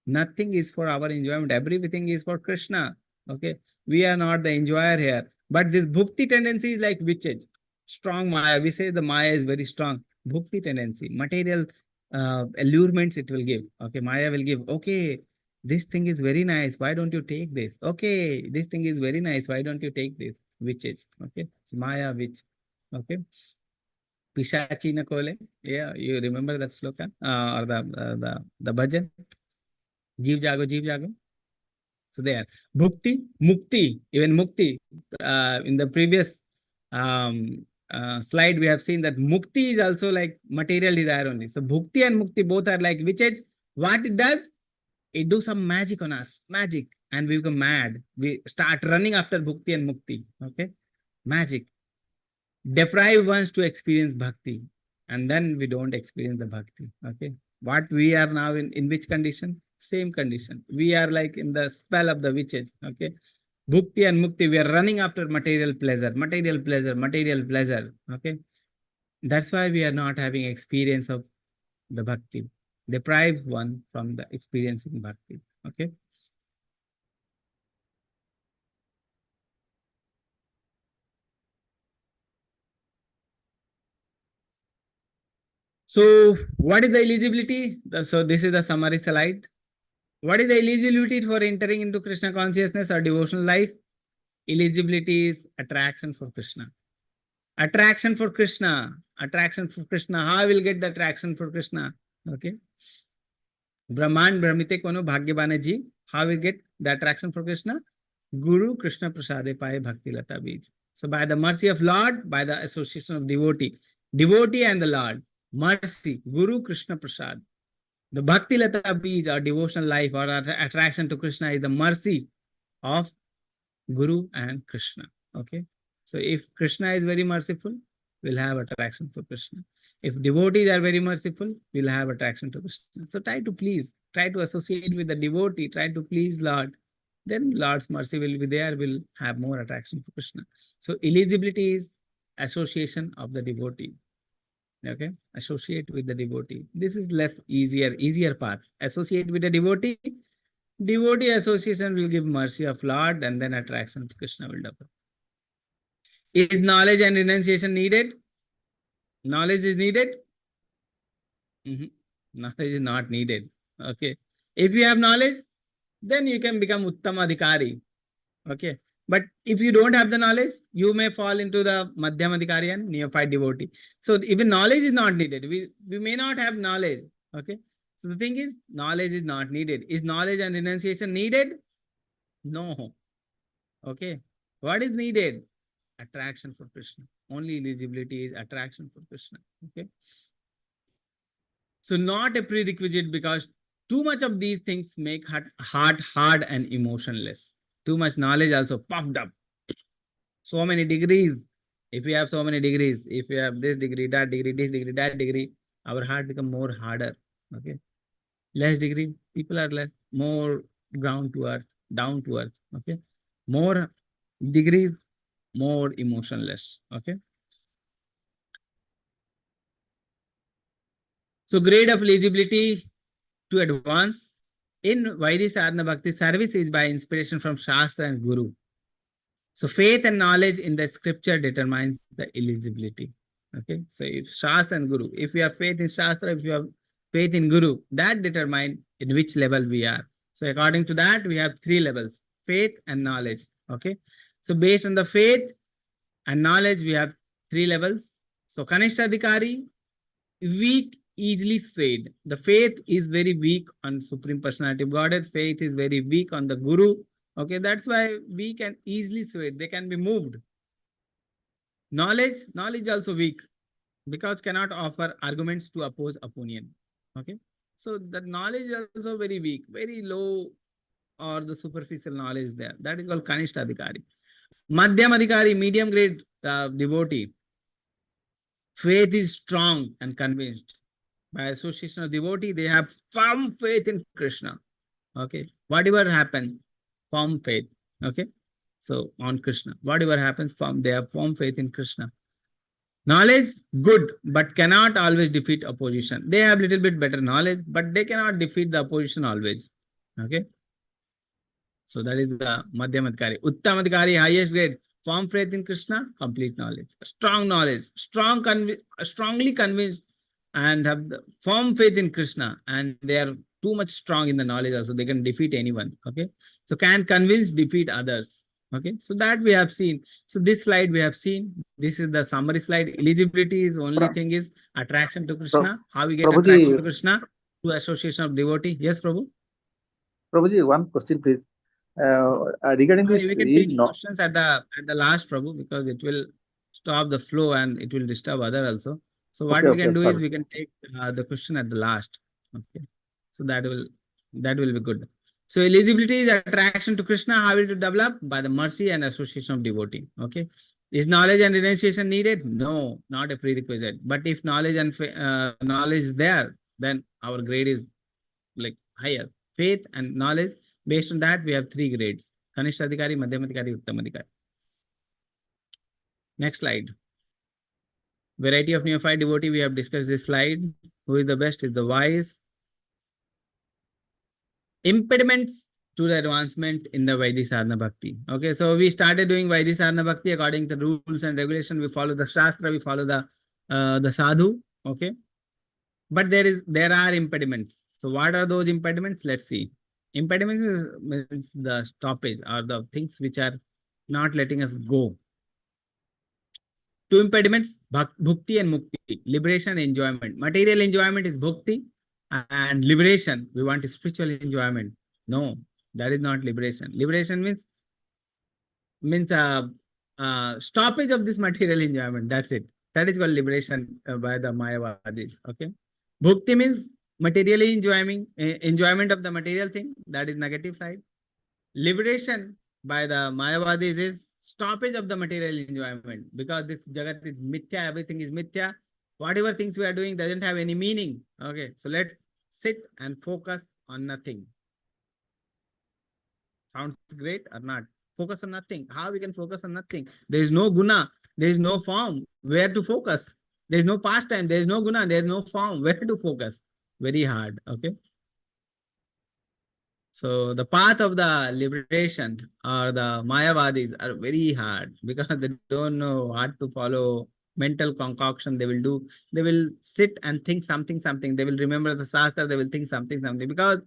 nothing is for our enjoyment. Everything is for Krishna. Okay, we are not the enjoyer here. But this bhukti tendency is like witches. Strong Maya. We say the Maya is very strong. Bhukti tendency, material allurements it will give. Okay, Maya will give. Okay, this thing is very nice. Why don't you take this? Okay, this thing is very nice. Why don't you take this? Witches. Okay, it's Maya witch. Okay. Pishachi na kole. Yeah, you remember that sloka or the bhajan? Jeev jago. So there, bhukti, mukti, even mukti. In the previous slide, we have seen that mukti is also like material desire only. So bhukti and mukti both are like witches. What it does? It do some magic on us, magic, and we become mad. We start running after bhukti and mukti. Okay, magic. Deprive ones to experience bhakti. and then we don't experience the bhakti. Okay. What we are now in which condition? Same condition. We are like in the spell of the witches. Okay. Bhukti and mukti, we are running after material pleasure, material pleasure, material pleasure. Okay. That's why we are not having experience of the bhakti. Deprive one from the experiencing bhakti. Okay. So what is the eligibility? So this is the summary slide. What is the eligibility for entering into Krishna consciousness or devotional life? Eligibility is attraction for Krishna. Attraction for Krishna. Attraction for Krishna. How I will get the attraction for Krishna? Okay. Brahman Brahmite Kono Bhagyabane ji. How we get the attraction for Krishna? Guru Krishna Prasade Paye Bhakti Lata Bij. So by the mercy of Lord, by the association of devotee and the Lord, mercy, Guru Krishna Prasad. The Bhakti Lata Bij or devotional life or attraction to Krishna is the mercy of Guru and Krishna. Okay. So if Krishna is very merciful, we'll have attraction for Krishna. If devotees are very merciful, we'll have attraction to Krishna. So try to please, try to associate with the devotee, try to please Lord. Then Lord's mercy will be there, will have more attraction for Krishna. So eligibility is association of the devotee. Okay, associate with the devotee. This is easier path. Associate with the devotee. Devotee association will give mercy of Lord, and then attraction to Krishna will develop. Is knowledge and renunciation needed? Knowledge is needed? Knowledge is not needed. Okay. If you have knowledge, then you can become Uttama Adhikari. Okay. But if you don't have the knowledge, you may fall into the Madhyam Adhikari and neophyte devotee. So even knowledge is not needed. We may not have knowledge. Okay. So the thing is, knowledge is not needed. Is knowledge and renunciation needed? No. Okay. What is needed? Attraction for Krishna. Only eligibility is attraction for Krishna. Okay. So not a prerequisite, because too much of these things make heart hard and emotionless. Too much knowledge also puffed up. So many degrees. If we have so many degrees, if we have this degree, that degree, this degree, that degree, our heart become more harder. Okay. Less degree, people are less, more ground to earth, down to earth. Okay. More degrees, more emotionless. Okay. So grade of eligibility to advance in Vaidhi Sadhana Bhakti service is by inspiration from Shastra and Guru. So faith and knowledge in the scripture determines the eligibility. Okay. So if Shastra and Guru, if you have faith in Shastra, if you have faith in Guru, that determines in which level we are. So according to that, we have 3 levels, faith and knowledge. Okay. So based on the faith and knowledge, we have 3 levels. So Kanishta Adhikari, weak, easily swayed. The faith is very weak on Supreme Personality of Godhead. Faith is very weak on the Guru. Okay, that's why we can easily sway. They can be moved. Knowledge also weak, because cannot offer arguments to oppose opinion. Okay, so the knowledge is also very weak, very low, or the superficial knowledge there. That is called Kanishta Adhikari. Madhyam Adhikari, medium grade devotee. Faith is strong and convinced. By association of devotee, they have firm faith in Krishna. Okay, whatever happens, firm faith. Okay, so on Krishna, whatever happens, they have firm faith in Krishna. Knowledge, good, but cannot always defeat opposition. They have little bit better knowledge, but they cannot defeat the opposition always. Okay, so that is the Madhyam Adhikari. Uttam Adhikari, highest grade, firm faith in Krishna, complete knowledge, strong knowledge, strongly convinced, and have the firm faith in Krishna, and they are too much strong in the knowledge also. They can defeat anyone. Okay, so can convince, defeat others. Okay, so that we have seen. So this slide we have seen. This is the summary slide. Eligibility is only thing is attraction to Krishna. How we get Prabhuji, attraction to Krishna? Through association of devotee. Yes, Prabhu. Prabhuji, one question, please. Regarding this, We can take questions at the last, Prabhu, because it will stop the flow and it will disturb other also. So what we can do is we can take the question at the last. Okay, so that will be good. So eligibility is attraction to Krishna. How will it develop? By the mercy and association of devotee. Okay, Is knowledge and renunciation needed? No, not a prerequisite. But if knowledge and knowledge is there, then our grade is like higher. Faith and knowledge. Based on that, we have 3 grades: Kanishta Adhikari, Madhyam Adhikari, Uttam Adhikari. Next slide. Variety of neophyte devotee. We have discussed this slide. Who is the best? Is the wise. Impediments to the advancement in the Vaidhi Sadhana Bhakti. Okay, so we started doing Vaidhi Sadhana Bhakti according to the rules and regulation. We follow the Shastra, we follow the sadhu. Okay, but there are impediments. So what are those impediments? Let's see. Impediments means the stoppage or the things which are not letting us go. 2 impediments: bhukti and mukti, liberation and enjoyment. Material enjoyment is bhukti, and liberation, we want spiritual enjoyment. No, that is not liberation. Liberation means stoppage of this material enjoyment. That's it. That is called liberation by the Mayavadis. Okay. Bhukti means materially enjoyment of the material thing. That is negative side. Liberation by the Mayavadis is stoppage of the material enjoyment, because this Jagat is mithya, everything is mithya. Whatever things we are doing doesn't have any meaning. Okay, so let's sit and focus on nothing. Sounds great or not? Focus on nothing. How we can focus on nothing? There is no guna, there is no form. Where to focus? There is no pastime, there is no guna, there is no form. Where to focus? Very hard. Okay. So the path of the liberation or the Mayavadis are very hard, because they don't know what to follow. Mental concoction they will do. They will sit and think something. They will remember the Shastra, they will think something, because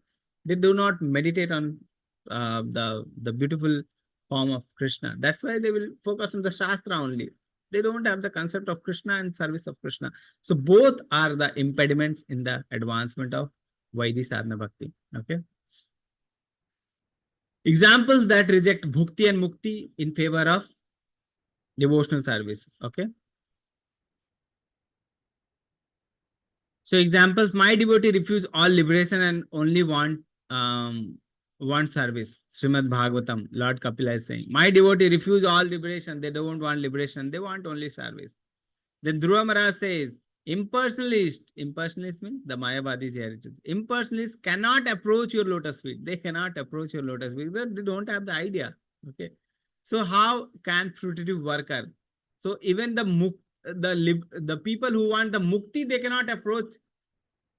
they do not meditate on the beautiful form of Krishna. That's why they will focus on the Shastra only. They don't have the concept of Krishna and service of Krishna. So both are the impediments in the advancement of Vaidhi Sadhana Bhakti. Okay. Examples that reject bhukti and mukti in favor of devotional services. Okay. So examples: my devotee refuse all liberation and only want service. Srimad Bhagavatam, Lord Kapila is saying, my devotee refuse all liberation. They don't want liberation. They want only service. Then Dhruva Maharaj says, impersonalist means the Mayavadis heritage. Impersonalists cannot approach your lotus feet. They cannot approach your lotus feet because they don't have the idea. Okay. So how can fruitive worker? So even the people who want the mukti, they cannot approach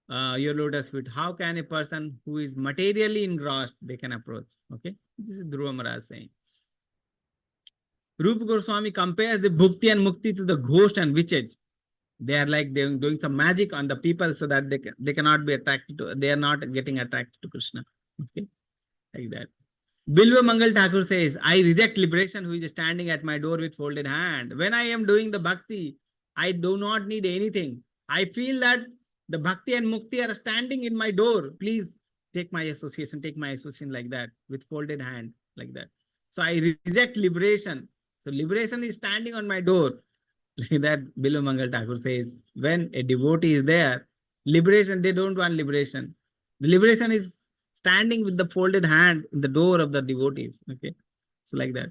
your lotus feet. How can a person who is materially engrossed, they can approach? Okay. This is Dhruva Maharaj saying. Rupa Goswami compares the bhukti and mukti to the ghost and witches. They are like they're doing some magic on the people so that they cannot be attracted to, they are not getting attracted to Krishna. Okay, like that. Bilva Mangal Thakur says, I reject liberation who is standing at my door with folded hand. When I am doing the bhakti, I do not need anything. I feel that the bhakti and mukti are standing in my door. Please take my association like that, with folded hand, like that. So I reject liberation. So liberation is standing on my door. Like that, Bilva Mangal Thakur says, when a devotee is there, liberation, they don't want liberation. The liberation is standing with the folded hand in the door of the devotees. Okay. So like that.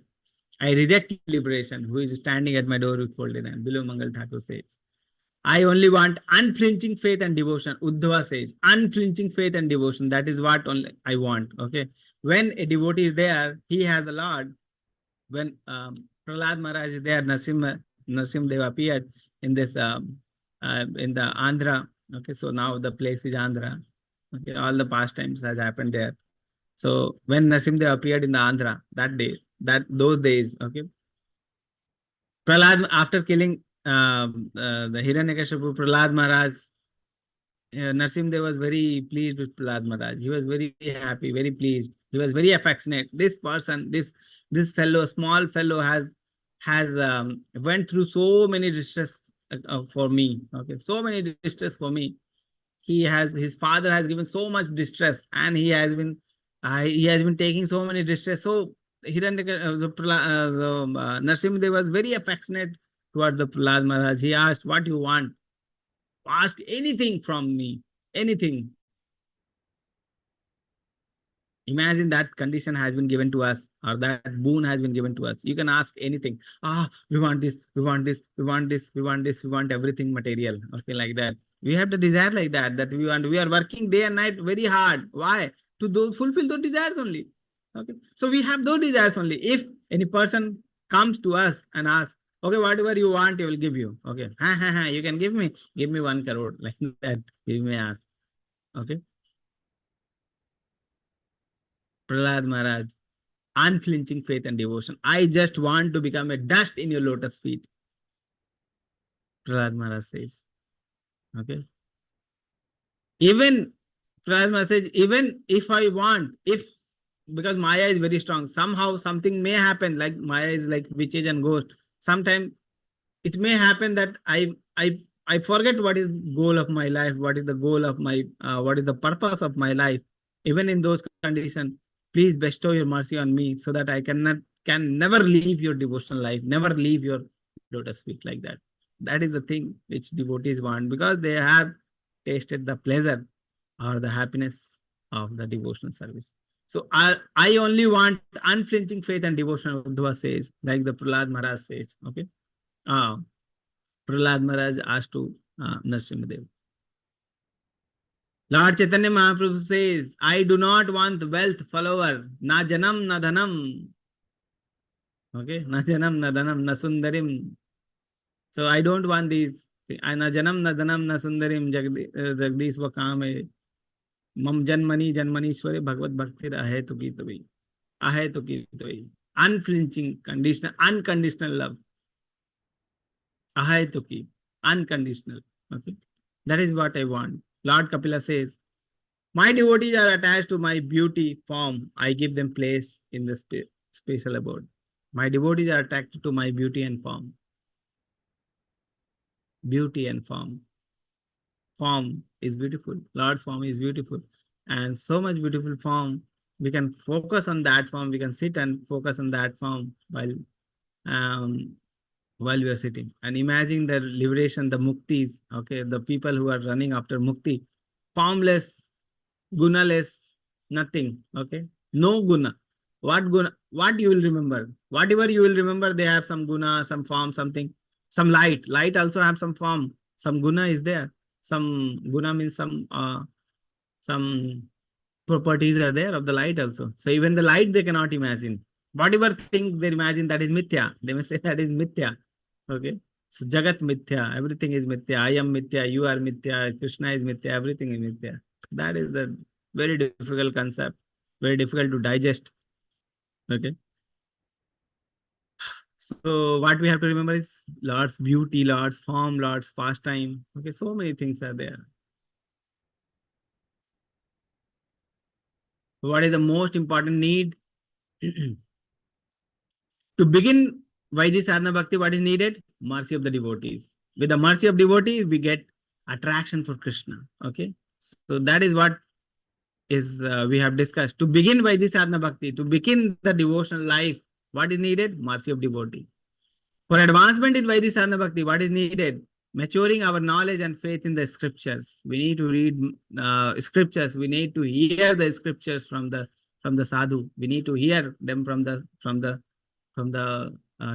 I reject liberation who is standing at my door with folded hand. Bilva Mangal Thakur says, I only want unflinching faith and devotion. Uddhava says, unflinching faith and devotion. That is what only I want. Okay. When a devotee is there, he has the Lord. When Prahlad Maharaj is there, Narasimha appeared in this in the Andhra. Okay, so now the place is Andhra. Okay, all the pastimes has happened there. So when Narasimha appeared in the Andhra those days, okay, Prahlad, after killing the Hiranyakashipu, Prahlad Maharaj, Narasimha was very pleased with Prahlad Maharaj. He was very happy, very pleased. He was very affectionate. This person, this fellow, small fellow, has went through so many distress for me. Okay, so many distress for me. His father has given so much distress, and he has been taking so many distress. So Narasimha was very affectionate toward the Prahlad Maharaj. He asked, what you want? Ask anything from me, anything. Imagine that condition has been given to us, or that boon has been given to us. You can ask anything. We want this, we want this, we want this, we want this, we want everything material. Okay, like that. We have the desire like that, that we want. We are working day and night very hard. Why? To fulfill those desires only. Okay. So we have those desires only. If any person comes to us and asks, okay, whatever you want, he will give you. Okay. You can give me 1 crore. Like that. You may ask. Okay. Prahlad Maharaj, unflinching faith and devotion. I just want to become a dust in your lotus feet. Prahlad Maharaj says. Okay. Even Prahlad Maharaj says, even if I want, because Maya is very strong, somehow something may happen, like Maya is like witches and ghosts. Sometimes it may happen that I forget what is goal of my life, what is the goal of my, what is the purpose of my life. Even in those conditions, please bestow your mercy on me so that I can never leave your devotional life, never leave your lotus feet, like that. That is the thing which devotees want, because they have tasted the pleasure or the happiness of the devotional service. So I only want unflinching faith and devotion, Uddhava says, like the Prahlad Maharaj says. Okay. Prahlad Maharaj asked to Narasimhadev. Lord Chaitanya Mahaprabhu says, I do not want wealth, follower, na janam, na dhanam. Okay, na janam, na dhanam, na sundarim. So I don't want these. Na janam, na dhanam, na sundarim, jagdish va kaam hai. Mam janmani, janmanishwari, bhagavad bhaktir ahe to ki tabi. Ahe to ki tabi. Unflinching, unconditional love. Ahe to ki. Unconditional. Okay. That is what I want. Lord Kapila says, my devotees are attached to my beauty form. I give them place in the spatial abode. My devotees are attracted to my beauty and form. Beauty and form. Form is beautiful. Lord's form is beautiful. And so much beautiful form. We can focus on that form. We can sit and focus on that form while we are sitting. And imagine the liberation, the muktis, okay, the people who are running after mukti, formless, gunaless, nothing, okay, no guna. What guna? What you will remember? Whatever you will remember, they have some guna, some form, something, some light. Light also have some form, some guna is there. Some guna means some properties are there of the light also. So even the light they cannot imagine. Whatever thing they imagine, that is mithya. They may say that is mithya. Okay. So Jagat mithya, everything is mithya. I am mithya, you are mithya, Krishna is mithya, everything is mithya. That is the very difficult concept, very difficult to digest. Okay. So what we have to remember is Lord's beauty, Lord's form, Lord's pastime. Okay, so many things are there. What is the most important need? To begin Vaidhi Sadhana Bhakti, what is needed? Mercy of the devotees. With the mercy of devotee, we get attraction for Krishna. Okay. So that is what is we have discussed. To begin Vaidhi Sadhana Bhakti, to begin the devotional life, what is needed? Mercy of devotee. For advancement in Vaidhi Sadhana Bhakti, what is needed? Maturing our knowledge and faith in the scriptures. We need to read scriptures. We need to hear the scriptures from the sadhu. We need to hear them from the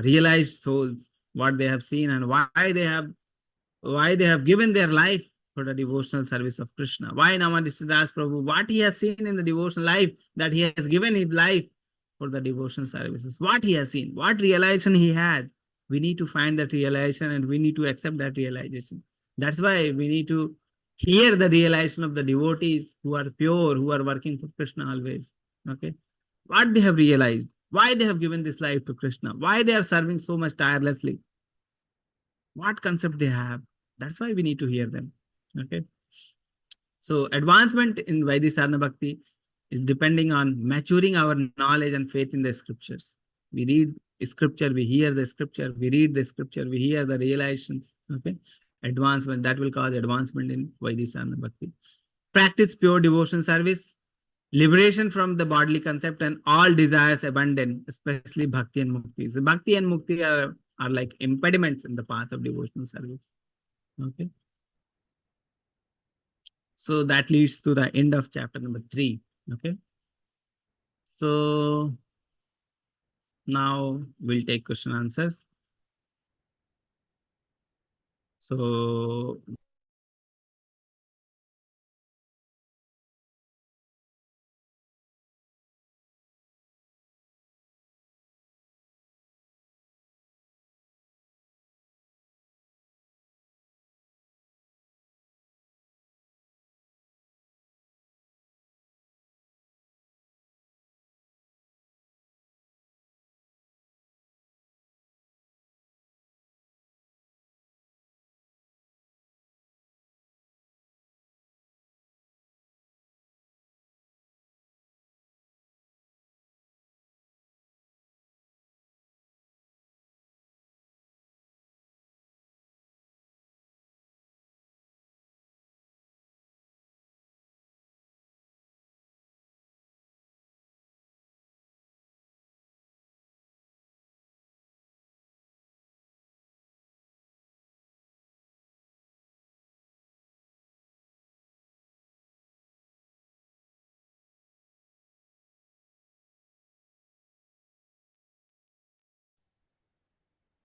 realized souls, what they have seen and why they have given their life for the devotional service of Krishna. Why Namadishta Das Prabhu, what he has seen in the devotional life, that he has given his life for the devotional services. What he has seen, what realization he had. We need to find that realization and we need to accept that realization. That's why we need to hear the realization of the devotees who are pure, who are working for Krishna always. Okay. What they have realized, why they have given this life to Krishna, why they are serving so much tirelessly, what concept they have. That's why we need to hear them. Okay. So advancement in Vaidhi Sadhana Bhakti is depending on maturing our knowledge and faith in the scriptures. We read scripture, we hear the scripture, we read the scripture, we hear the realizations. Okay. Advancement, that will cause advancement in Vaidhi Sadhana Bhakti. Practice pure devotion service, liberation from the bodily concept and all desires abandoned, especially bhakti and mukti. So bhakti and mukti are like impediments in the path of devotional service. Okay. So that leads to the end of chapter number 3. Okay. So now we'll take question answers. So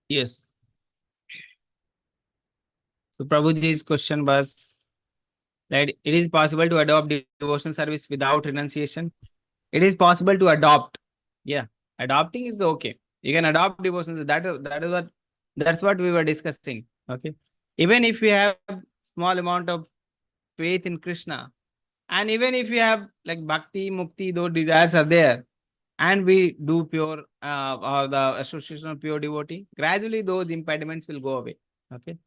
yes. So Prabhuji's question was that it is possible to adopt devotional service without renunciation. It is possible to adopt. Yeah, adopting is okay. You can adopt devotions. That's what we were discussing. Okay, even if we have small amount of faith in Krishna, and even if we have like bhakti, mukti, those desires are there, and we do pure or the association of pure devotee, gradually those impediments will go away. Okay,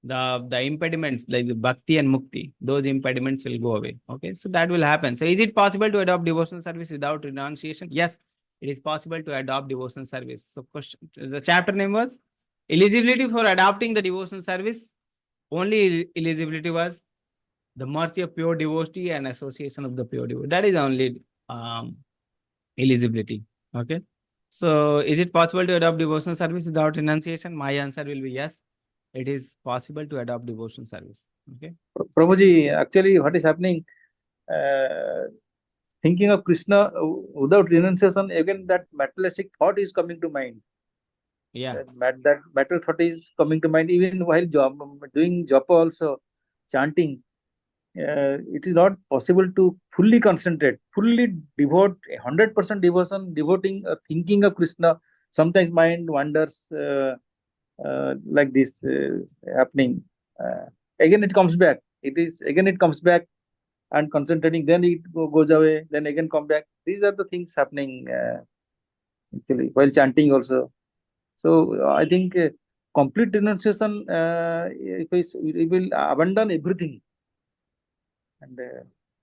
the impediments like the bhakti and mukti, those impediments will go away. Okay, so that will happen. So is it possible to adopt devotional service without renunciation? Yes, it is possible to adopt devotional service. So question, the chapter name was eligibility for adopting the devotional service. Only eligibility was the mercy of pure devotee and association of the pure devotee. That is only eligibility. Okay, so is it possible to adopt devotional service without renunciation? My answer will be yes, it is possible to adopt devotional service. Okay. Prabhuji, actually, what is happening? Thinking of Krishna without renunciation, again that materialistic thought is coming to mind. Yeah. That material thought is coming to mind even while doing japa also, chanting. It is not possible to fully concentrate, fully devote 100% devotion, devoting, thinking of Krishna. Sometimes mind wanders like this happening. Again, it comes back. It comes back and concentrating. Then it goes away. Then again come back. These are the things happening actually while chanting also. So I think complete renunciation, it will abandon everything. And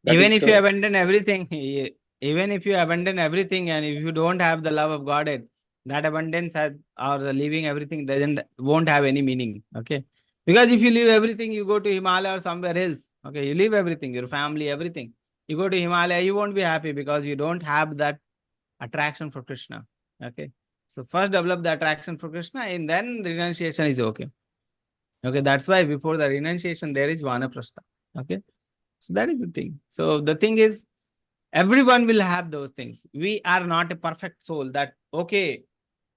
even if you abandon everything, even if you abandon everything, and if you don't have the love of Godhead, that abundance has or the leaving everything won't have any meaning. Okay, because if you leave everything, you go to Himalaya or somewhere else. Okay, you leave everything, your family, everything. You go to Himalaya, you won't be happy because you don't have that attraction for Krishna. Okay, so first develop the attraction for Krishna, and then renunciation is okay. Okay, that's why before the renunciation there is vanaprastha. Okay. So that is the thing. So the thing is, everyone will have those things. We are not a perfect soul that, okay,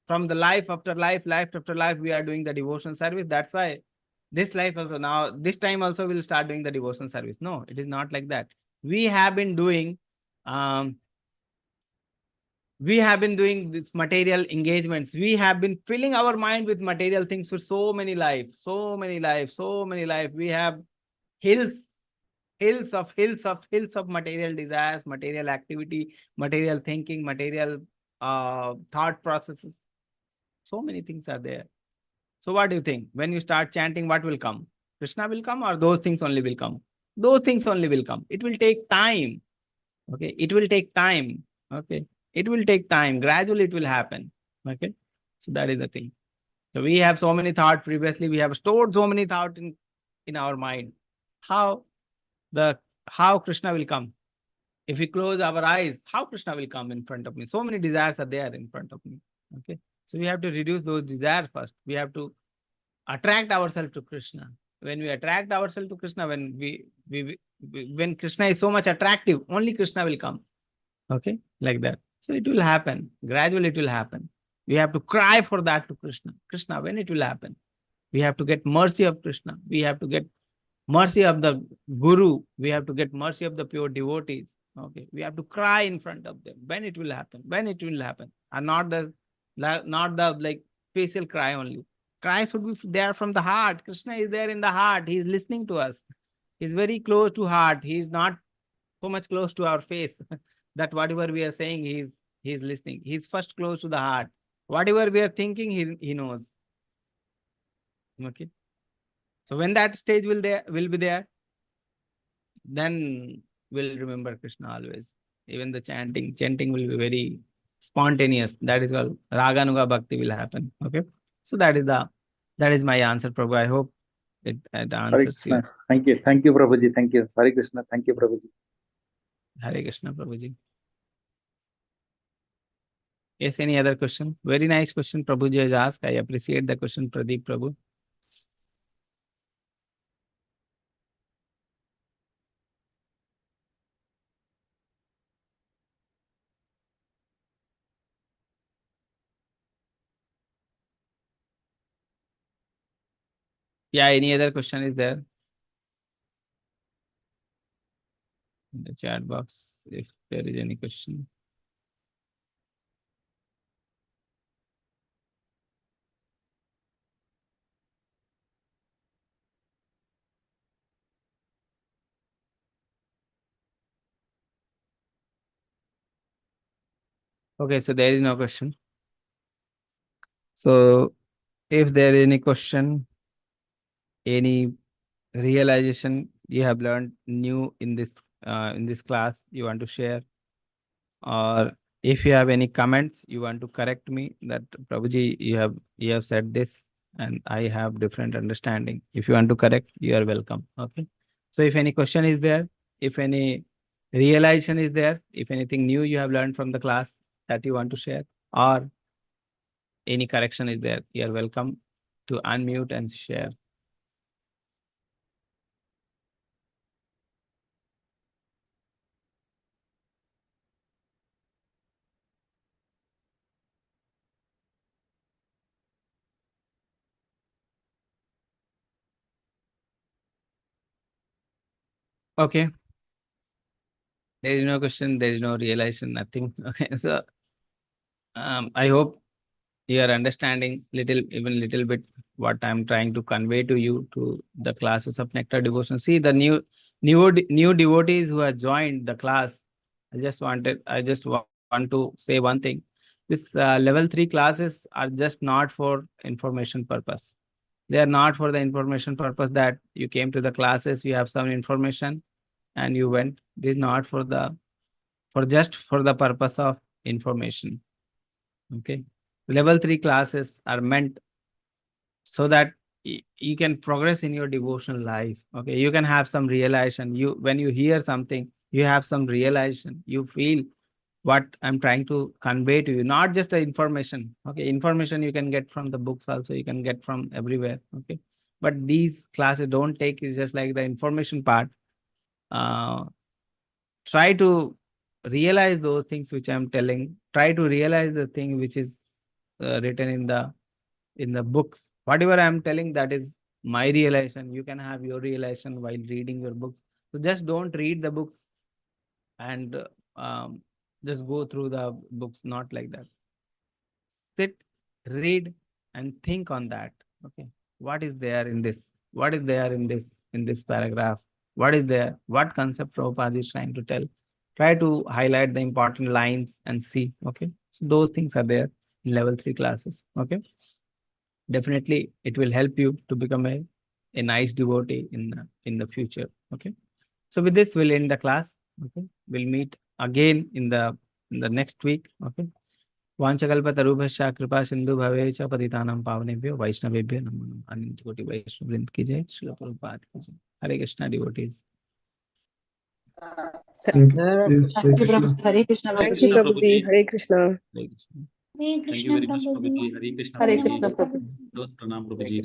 from the life after life after life, we are doing the devotional service. That's why this life also now, this time also we'll start doing the devotional service. No, it is not like that. We have been doing, these material engagements. We have been filling our mind with material things for so many lives, so many lives, so many lives. We have hills hills of material desires, material activity, material thinking, material thought processes. So many things are there. So what do you think? When you start chanting, what will come? Krishna will come, or those things only will come? Those things only will come. It will take time. Okay. It will take time. Okay. It will take time. Gradually it will happen. Okay. So that is the thing. So we have so many thoughts previously. We have stored so many thoughts in our mind. How Krishna will come? If we close our eyes, how Krishna will come in front of me? So many desires are there in front of me. Okay. So we have to reduce those desires first. We have to attract ourselves to Krishna. When we attract ourselves to Krishna, when Krishna is so much attractive, only Krishna will come. Okay. Like that. So it will happen. Gradually it will happen. We have to cry for that to Krishna. Krishna, when it will happen? We have to get mercy of Krishna. We have to get mercy of the Guru. We have to get mercy of the pure devotees. Okay. We have to cry in front of them. When it will happen? When it will happen? And not the like facial cry only. Cry should be there from the heart. Krishna is there in the heart. He is listening to us. He's very close to heart. He is not so much close to our face that whatever we are saying, he's listening. He's first close to the heart. Whatever we are thinking, he knows. Okay. So when that stage will be there, then we'll remember Krishna always. Even the chanting will be very spontaneous. That is called Raganuga Bhakti will happen. Okay. So that is my answer, Prabhu. I hope it Hare answers Krishna. you. Thank you. Thank you, Prabhuji. Thank you. Hare Krishna. Thank you, Prabhuji. Hare Krishna, Prabhuji. Yes, any other question? Very nice question Prabhuji has asked. I appreciate the question, Pradeep Prabhu. Yeah, any other question is there? In the chat box, if there is any question. Okay, so there is no question. So if there is any question, any realization you have learned new in this class you want to share, or if you have any comments you want to correct me that Prabhuji you have said this and I have different understanding. If you want to correct, you are welcome. Okay. So if any question is there, if any realization is there, if anything new you have learned from the class that you want to share, or any correction is there, you are welcome to unmute and share. Okay. There is no question, there is no realization, nothing. Okay. So I hope you are understanding even little bit what I'm trying to convey to you to the classes of Nectar Devotion. See the new devotees who have joined the class. I just want to say one thing. This level 3 classes are just not for information purpose. They are not for the information purpose that you came to the classes, you have some information and you went. This is not for just for the purpose of information. Okay. Level 3 classes are meant so that you can progress in your devotional life. Okay. You can have some realization. When you hear something, you have some realization. You feel what I'm trying to convey to you, not just the information. Okay. Information you can get from the books also, you can get from everywhere. Okay. But these classes don't take is just like the information part. Try to realize those things which I'm telling. Try to realize the thing which is written in the books. Whatever I'm telling, that is my realization. You can have your realization while reading your books. So just don't read the books and just go through the books. Not like that. Sit, read, and think on that. Okay, what is there in this? What is there in this paragraph? What is there? What concept Prabhupada is trying to tell? Try to highlight the important lines and see. Okay, so those things are there in level 3 classes. Okay, definitely it will help you to become a nice devotee in the future. Okay, so with this we'll end the class. Okay, we'll meet again in the next week. Okay. वांछकल्पतरुभ्यश्च कृपा सिंधु भवेच्च पतितानां पावनेभ्यो वैष्णवेभ्यो नमो नमः। अनंत कोटि वैष्णव वृंद की जय। श्रील प्रभुपाद की जय। Hare Krishna devotees. Thank you. Hare Thank you, Krishna. Prabhu. Hare Krishna, Thank you, Prabhuji. Prabhuji. Hare Krishna. Hare Krishna. Hare Thank you Krishna very much, Prabhuji. Prabhuji. Hare Krishna, Hare Prabhuji. Krishna, Prabhuji. Pranam, Prabhuji.